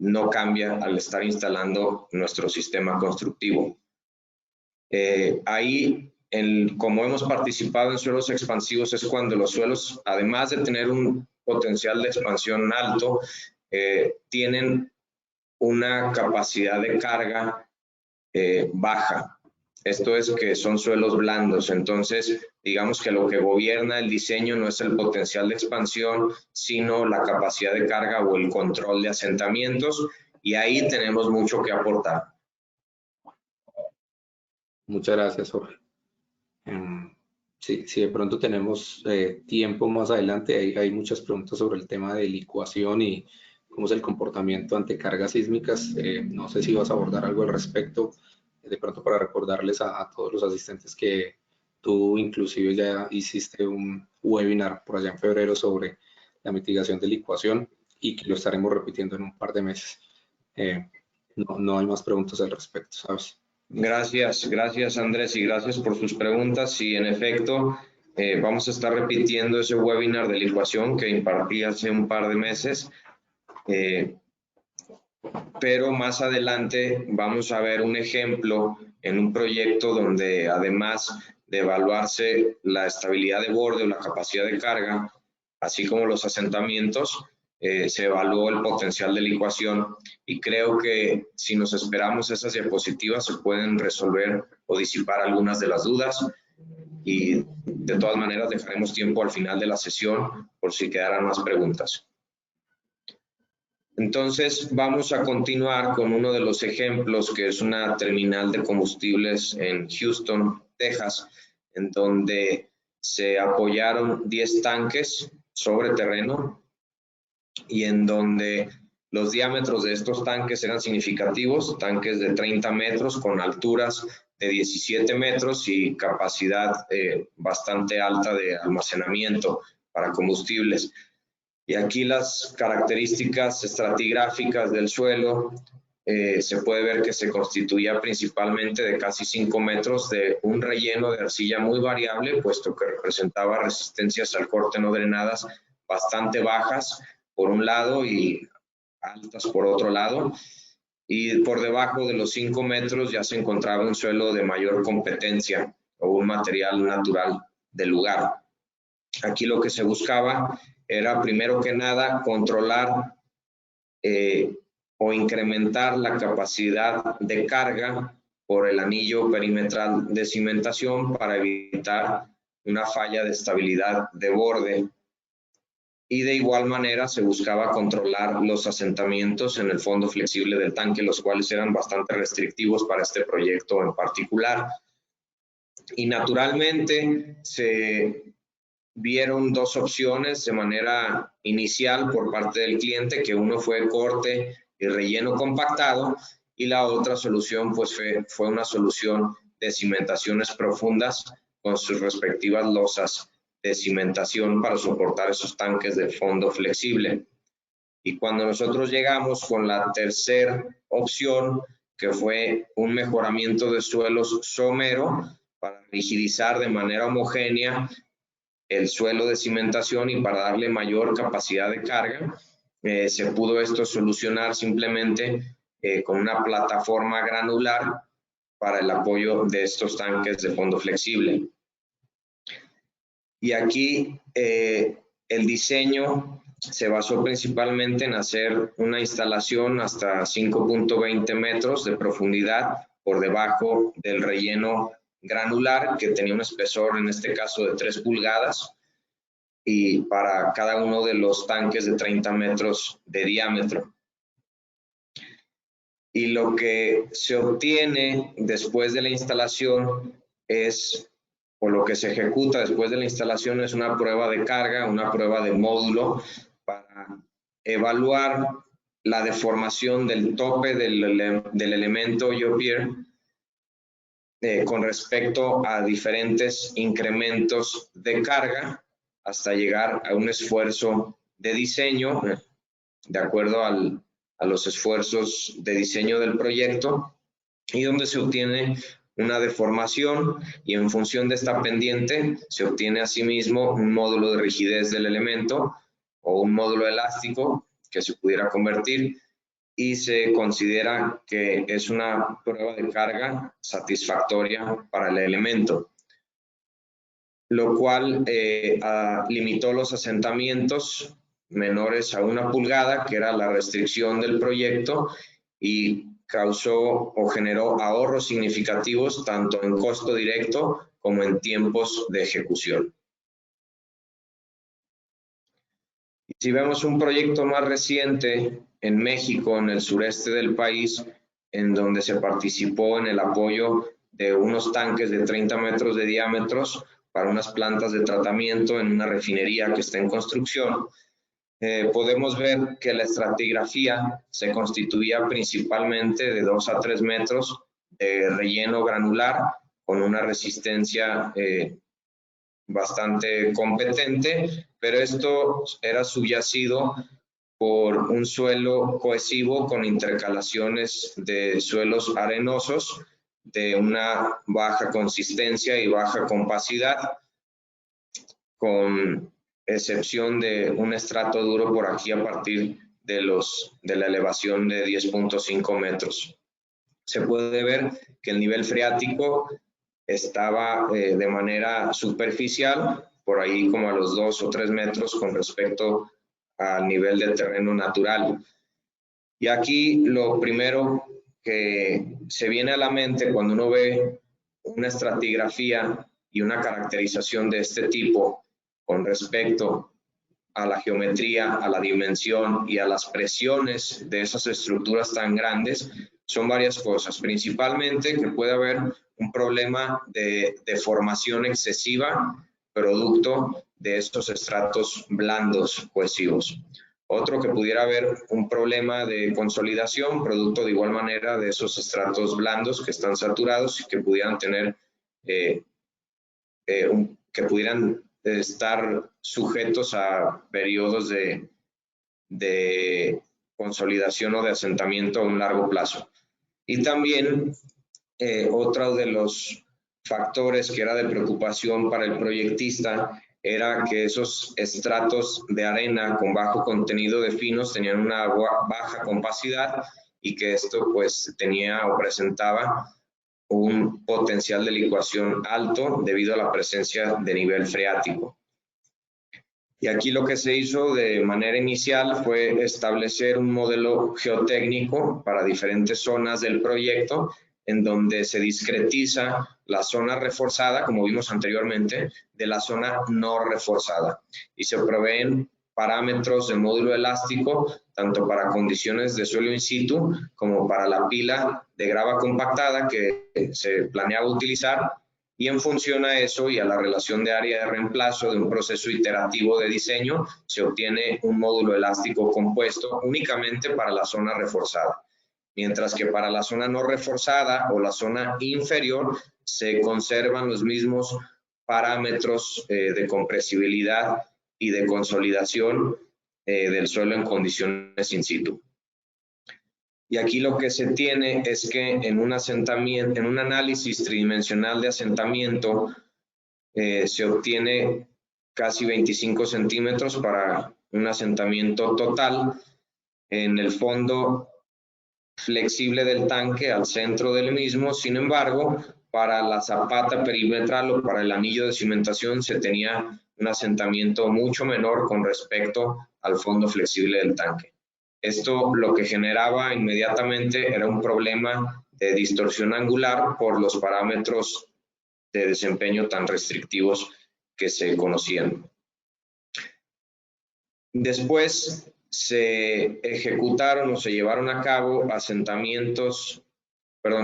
Speaker 2: no cambia al estar instalando nuestro sistema constructivo. Ahí, como hemos participado en suelos expansivos, es cuando los suelos, además de tener un potencial de expansión alto, tienen una capacidad de carga baja. Esto es que son suelos blandos. Entonces, digamos que lo que gobierna el diseño no es el potencial de expansión, sino la capacidad de carga o el control de asentamientos. Y ahí tenemos mucho que aportar.
Speaker 1: Muchas gracias, Jorge. Si de pronto tenemos tiempo más adelante, hay muchas preguntas sobre el tema de licuación y cómo es el comportamiento ante cargas sísmicas. No sé si vas a abordar algo al respecto, de pronto para recordarles a todos los asistentes que tú inclusive ya hiciste un webinar por allá en febrero sobre la mitigación de licuación y que lo estaremos repitiendo en un par de meses. No hay más preguntas al respecto, ¿sabes?
Speaker 2: Gracias Andrés y gracias por sus preguntas. Y en efecto, vamos a estar repitiendo ese webinar de licuación que impartí hace un par de meses. Pero más adelante vamos a ver un ejemplo en un proyecto donde además de evaluarse la estabilidad de borde o la capacidad de carga, así como los asentamientos, se evaluó el potencial de licuación y creo que si nos esperamos esas diapositivas se pueden resolver o disipar algunas de las dudas y de todas maneras dejaremos tiempo al final de la sesión por si quedaran más preguntas. Entonces vamos a continuar con uno de los ejemplos que es una terminal de combustibles en Houston, Texas, en donde se apoyaron 10 tanques sobre terreno y en donde los diámetros de estos tanques eran significativos, tanques de 30 metros con alturas de 17 metros y capacidad bastante alta de almacenamiento para combustibles. Y aquí las características estratigráficas del suelo, se puede ver que se constituía principalmente de casi 5 metros de un relleno de arcilla muy variable, puesto que representaba resistencias al corte no drenadas bastante bajas por un lado y altas por otro lado. Y por debajo de los 5 metros ya se encontraba un suelo de mayor competencia o un material natural del lugar. Aquí lo que se buscaba era primero que nada controlar o incrementar la capacidad de carga por el anillo perimetral de cimentación para evitar una falla de estabilidad de borde. Y de igual manera se buscaba controlar los asentamientos en el fondo flexible del tanque, los cuales eran bastante restrictivos para este proyecto en particular. Y naturalmente se vieron dos opciones de manera inicial por parte del cliente, que uno fue corte y relleno compactado y la otra solución pues fue una solución de cimentaciones profundas con sus respectivas losas de cimentación para soportar esos tanques de fondo flexible. Y cuando nosotros llegamos con la tercera opción, que fue un mejoramiento de suelos somero para rigidizar de manera homogénea el suelo de cimentación y para darle mayor capacidad de carga, se pudo esto solucionar simplemente con una plataforma granular para el apoyo de estos tanques de fondo flexible. Y aquí el diseño se basó principalmente en hacer una instalación hasta 5.20 metros de profundidad por debajo del relleno granular, que tenía un espesor, en este caso, de 3 pulgadas, y para cada uno de los tanques de 30 metros de diámetro. Y lo que se obtiene después de la instalación es, o lo que se ejecuta después de la instalación, es una prueba de carga, una prueba de módulo, para evaluar la deformación del tope del elemento GeoPier con respecto a diferentes incrementos de carga hasta llegar a un esfuerzo de diseño de acuerdo a los esfuerzos de diseño del proyecto, y donde se obtiene una deformación, y en función de esta pendiente se obtiene asimismo un módulo de rigidez del elemento o un módulo elástico que se pudiera convertir, y se considera que es una prueba de carga satisfactoria para el elemento, lo cual limitó los asentamientos menores a 1 pulgada, que era la restricción del proyecto, y causó o generó ahorros significativos tanto en costo directo como en tiempos de ejecución. Y si vemos un proyecto más reciente en México, en el sureste del país, en donde se participó en el apoyo de unos tanques de 30 metros de diámetros para unas plantas de tratamiento en una refinería que está en construcción, podemos ver que la estratigrafía se constituía principalmente de 2 a 3 metros de relleno granular con una resistencia bastante competente, pero esto era subyacido por un suelo cohesivo con intercalaciones de suelos arenosos de una baja consistencia y baja compacidad, con excepción de un estrato duro por aquí a partir de la elevación de 10.5 metros. Se puede ver que el nivel freático estaba de manera superficial, por ahí como a los 2 o 3 metros con respecto al nivel del terreno natural. Y aquí lo primero que se viene a la mente cuando uno ve una estratigrafía y una caracterización de este tipo con respecto a la geometría, a la dimensión y a las presiones de esas estructuras tan grandes, son varias cosas. Principalmente que puede haber un problema de deformación excesiva producto de estos estratos blandos cohesivos. Otro, que pudiera haber un problema de consolidación producto de igual manera de esos estratos blandos que están saturados y que pudieran tener que pudieran estar sujetos a periodos de consolidación o de asentamiento a un largo plazo. Y también otro de los factores que era de preocupación para el proyectista era que esos estratos de arena con bajo contenido de finos tenían una baja compacidad, y que esto pues tenía o presentaba un potencial de licuación alto debido a la presencia de nivel freático. Y aquí lo que se hizo de manera inicial fue establecer un modelo geotécnico para diferentes zonas del proyecto, en donde se discretiza la zona reforzada, como vimos anteriormente, de la zona no reforzada. Y se proveen parámetros de módulo elástico, tanto para condiciones de suelo in situ como para la pila de grava compactada que se planeaba utilizar, y en función a eso y a la relación de área de reemplazo de un proceso iterativo de diseño, se obtiene un módulo elástico compuesto únicamente para la zona reforzada. Mientras que para la zona no reforzada o la zona inferior se conservan los mismos parámetros de compresibilidad y de consolidación del suelo en condiciones in situ. Y aquí lo que se tiene es que en un análisis tridimensional de asentamiento se obtiene casi 25 centímetros para un asentamiento total. En el fondo flexible del tanque al centro del mismo. Sin embargo, para la zapata perimetral o para el anillo de cimentación se tenía un asentamiento mucho menor con respecto al fondo flexible del tanque. Esto lo que generaba inmediatamente era un problema de distorsión angular por los parámetros de desempeño tan restrictivos que se conocían. Después se ejecutaron o se llevaron a cabo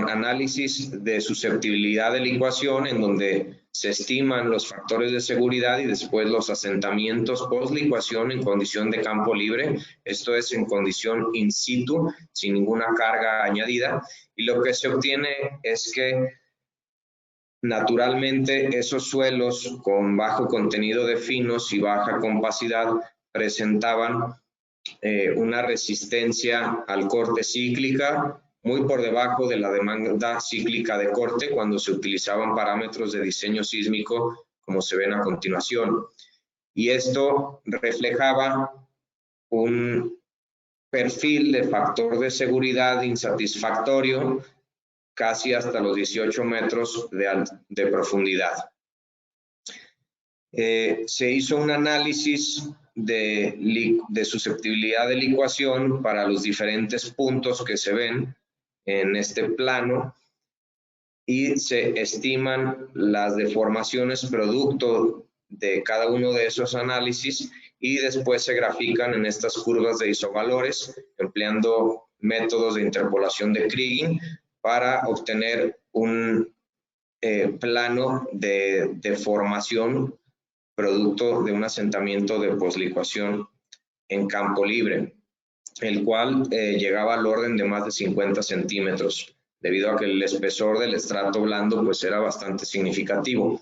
Speaker 2: análisis de susceptibilidad de licuación, en donde se estiman los factores de seguridad y después los asentamientos post licuación en condición de campo libre, esto es en condición in situ, sin ninguna carga añadida, y lo que se obtiene es que naturalmente esos suelos con bajo contenido de finos y baja compacidad presentaban una resistencia al corte cíclica muy por debajo de la demanda cíclica de corte cuando se utilizaban parámetros de diseño sísmico como se ven a continuación. Y esto reflejaba un perfil de factor de seguridad insatisfactorio casi hasta los 18 metros de profundidad. Se hizo un análisis de susceptibilidad de licuación para los diferentes puntos que se ven en este plano y se estiman las deformaciones producto de cada uno de esos análisis y después se grafican en estas curvas de isovalores empleando métodos de interpolación de Kriging para obtener un plano de deformación producto de un asentamiento de poslicuación en campo libre, el cual llegaba al orden de más de 50 centímetros, debido a que el espesor del estrato blando pues era bastante significativo.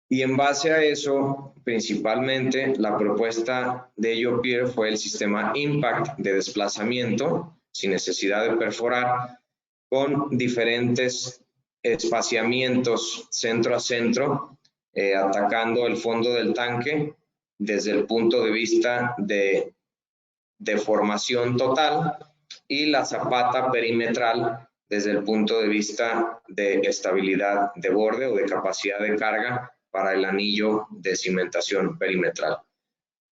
Speaker 2: Y en base a eso, principalmente, la propuesta de GeoPier fue el sistema Impact de desplazamiento, sin necesidad de perforar, con diferentes espaciamientos centro a centro, atacando el fondo del tanque desde el punto de vista de deformación total y la zapata perimetral desde el punto de vista de estabilidad de borde o de capacidad de carga para el anillo de cimentación perimetral.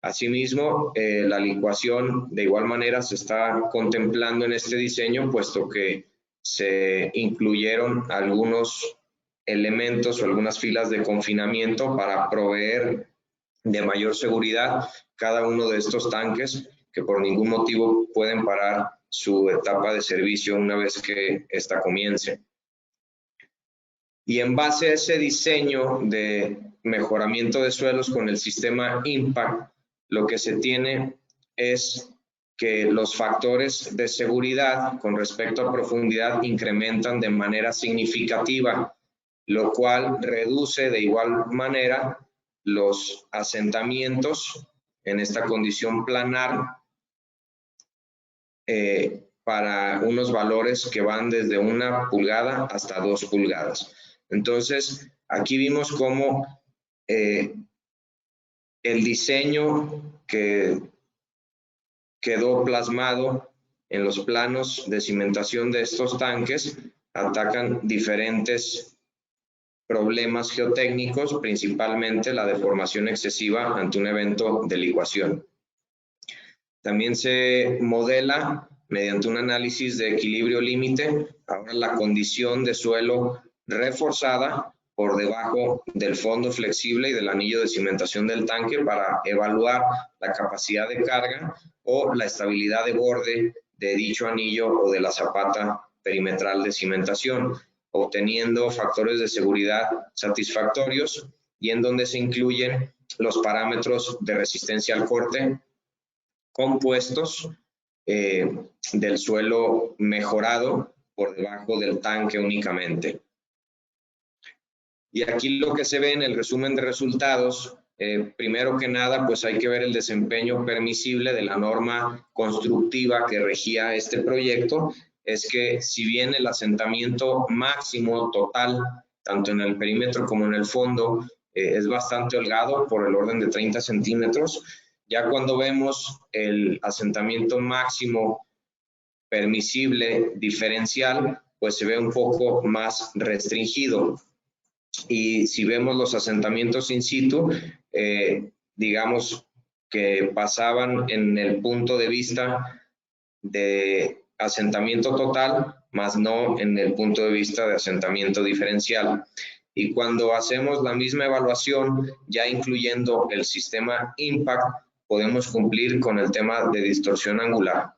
Speaker 2: Asimismo, la licuación de igual manera se está contemplando en este diseño, puesto que se incluyeron algunos elementos o algunas filas de confinamiento para proveer de mayor seguridad cada uno de estos tanques que por ningún motivo pueden parar su etapa de servicio una vez que esta comience. Y en base a ese diseño de mejoramiento de suelos con el sistema Impact, lo que se tiene es que los factores de seguridad con respecto a profundidad incrementan de manera significativa, lo cual reduce de igual manera los asentamientos en esta condición planar para unos valores que van desde 1 pulgada hasta 2 pulgadas. Entonces, aquí vimos cómo el diseño que quedó plasmado en los planos de cimentación de estos tanques atacan diferentes problemas geotécnicos, principalmente la deformación excesiva ante un evento de licuación. También se modela mediante un análisis de equilibrio límite ahora la condición de suelo reforzada por debajo del fondo flexible y del anillo de cimentación del tanque para evaluar la capacidad de carga o la estabilidad de borde de dicho anillo o de la zapata perimetral de cimentación, obteniendo factores de seguridad satisfactorios y en donde se incluyen los parámetros de resistencia al corte compuestos del suelo mejorado por debajo del tanque únicamente. Y aquí lo que se ve en el resumen de resultados, primero que nada, pues hay que ver el desempeño permisible de la norma constructiva que regía este proyecto. Es que si bien el asentamiento máximo total, tanto en el perímetro como en el fondo, es bastante holgado por el orden de 30 centímetros, ya cuando vemos el asentamiento máximo permisible diferencial, pues se ve un poco más restringido. Y si vemos los asentamientos in situ, digamos que pasaban en el punto de vista de asentamiento total, más no en el punto de vista de asentamiento diferencial. Y cuando hacemos la misma evaluación, ya incluyendo el sistema IMPACT, podemos cumplir con el tema de distorsión angular.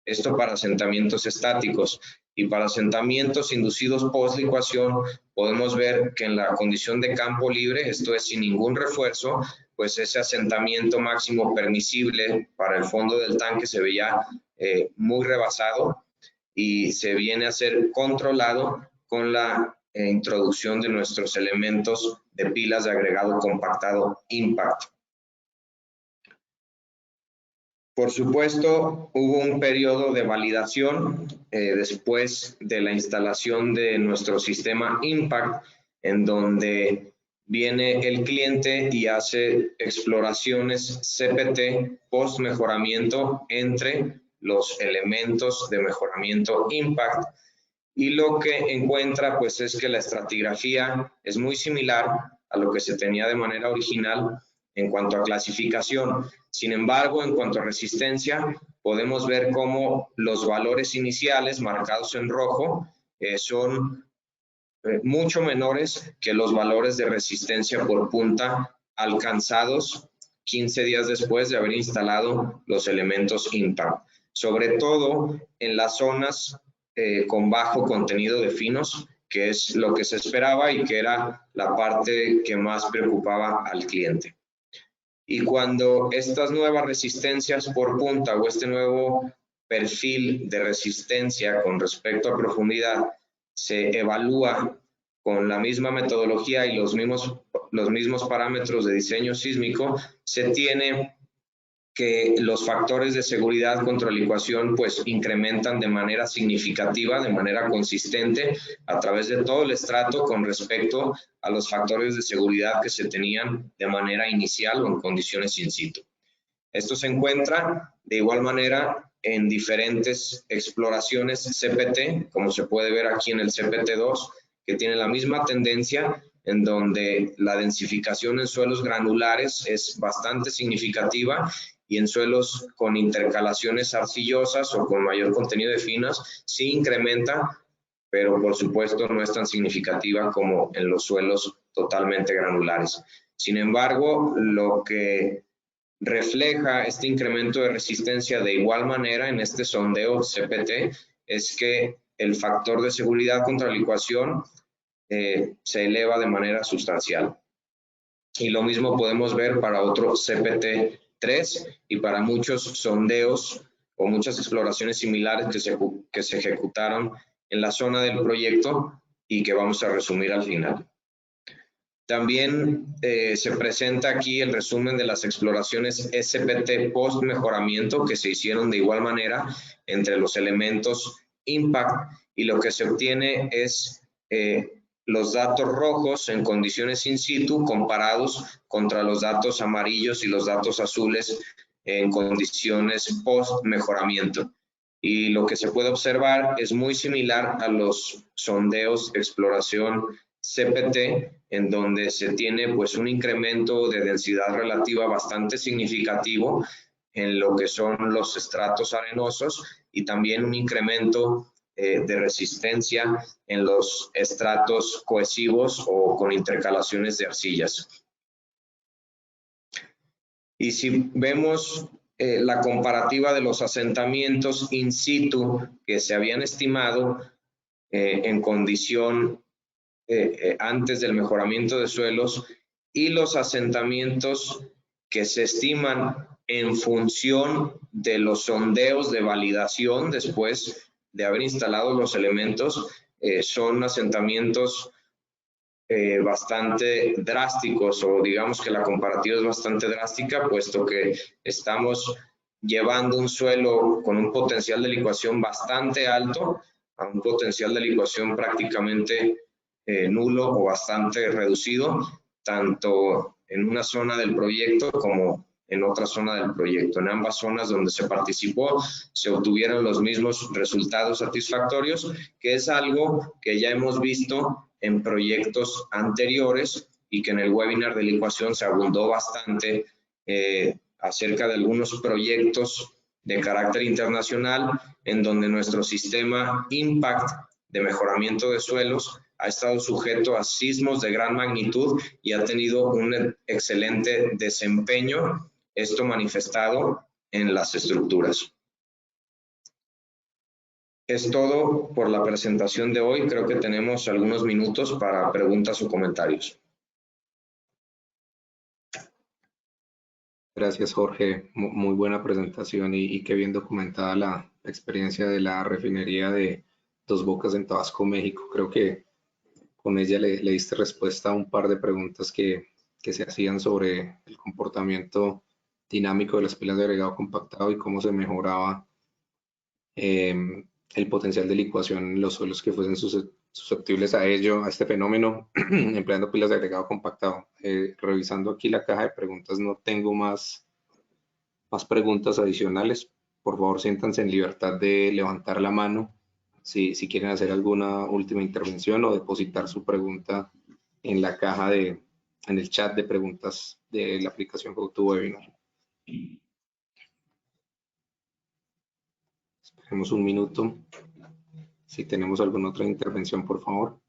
Speaker 2: Esto para asentamientos estáticos. Y para asentamientos inducidos post licuación, podemos ver que en la condición de campo libre, esto es sin ningún refuerzo, pues ese asentamiento máximo permisible para el fondo del tanque se veía muy rebasado y se viene a ser controlado con la introducción de nuestros elementos de pilas de agregado compactado IMPACT. Por supuesto, hubo un periodo de validación después de la instalación de nuestro sistema IMPACT, en donde viene el cliente y hace exploraciones CPT post mejoramiento entre los elementos de mejoramiento IMPACT, y lo que encuentra pues es que la estratigrafía es muy similar a lo que se tenía de manera original en cuanto a clasificación. Sin embargo, en cuanto a resistencia, podemos ver cómo los valores iniciales marcados en rojo son mucho menores que los valores de resistencia por punta alcanzados 15 días después de haber instalado los elementos IMPACT, sobre todo en las zonas con bajo contenido de finos, que es lo que se esperaba y que era la parte que más preocupaba al cliente. Y cuando estas nuevas resistencias por punta o este nuevo perfil de resistencia con respecto a profundidad se evalúa con la misma metodología y los mismos parámetros de diseño sísmico, se tiene que los factores de seguridad contra licuación pues incrementan de manera significativa, de manera consistente a través de todo el estrato con respecto a los factores de seguridad que se tenían de manera inicial o en condiciones in situ. Esto se encuentra de igual manera en diferentes exploraciones CPT, como se puede ver aquí en el CPT2, que tiene la misma tendencia en donde la densificación en suelos granulares es bastante significativa y en suelos con intercalaciones arcillosas o con mayor contenido de finas sí incrementa, pero por supuesto no es tan significativa como en los suelos totalmente granulares. Sin embargo, lo que refleja este incremento de resistencia de igual manera en este sondeo CPT es que el factor de seguridad contra licuación se eleva de manera sustancial. Y lo mismo podemos ver para otro CPT3 y para muchos sondeos o muchas exploraciones similares que se ejecutaron en la zona del proyecto y que vamos a resumir al final. También se presenta aquí el resumen de las exploraciones SPT post mejoramiento que se hicieron de igual manera entre los elementos IMPACT, y lo que se obtiene es los datos rojos en condiciones in situ comparados contra los datos amarillos y los datos azules en condiciones post mejoramiento. Y lo que se puede observar es muy similar a los sondeos de exploración CPT, en donde se tiene pues un incremento de densidad relativa bastante significativo en lo que son los estratos arenosos y también un incremento de resistencia en los estratos cohesivos o con intercalaciones de arcillas. Y si vemos la comparativa de los asentamientos in situ que se habían estimado en condición antes del mejoramiento de suelos y los asentamientos que se estiman en función de los sondeos de validación después de haber instalado los elementos, son asentamientos bastante drásticos, o digamos que la comparativa es bastante drástica, puesto que estamos llevando un suelo con un potencial de licuación bastante alto a un potencial de licuación prácticamente nulo o bastante reducido, tanto en una zona del proyecto como en otra zona del proyecto. En ambas zonas donde se participó se obtuvieron los mismos resultados satisfactorios, que es algo que ya hemos visto en proyectos anteriores y que en el webinar de licuación se abundó bastante acerca de algunos proyectos de carácter internacional en donde nuestro sistema Impact de mejoramiento de suelos ha estado sujeto a sismos de gran magnitud y ha tenido un excelente desempeño, esto manifestado en las estructuras. Es todo por la presentación de hoy. Creo que tenemos algunos minutos para preguntas o comentarios.
Speaker 1: Gracias, Jorge. Muy buena presentación y qué bien documentada la experiencia de la refinería de Dos Bocas en Tabasco, México. Creo que con ella le diste respuesta a un par de preguntas que se hacían sobre el comportamiento dinámico de las pilas de agregado compactado y cómo se mejoraba el potencial de licuación en los suelos que fuesen susceptibles a ello, a este fenómeno, empleando pilas de agregado compactado. Revisando aquí la caja de preguntas, no tengo más preguntas adicionales. Por favor, siéntanse en libertad de levantar la mano si quieren hacer alguna última intervención o depositar su pregunta en la caja en el chat de preguntas de la aplicación GoToWebinar. Esperemos un minuto. Si tenemos alguna otra intervención, por favor.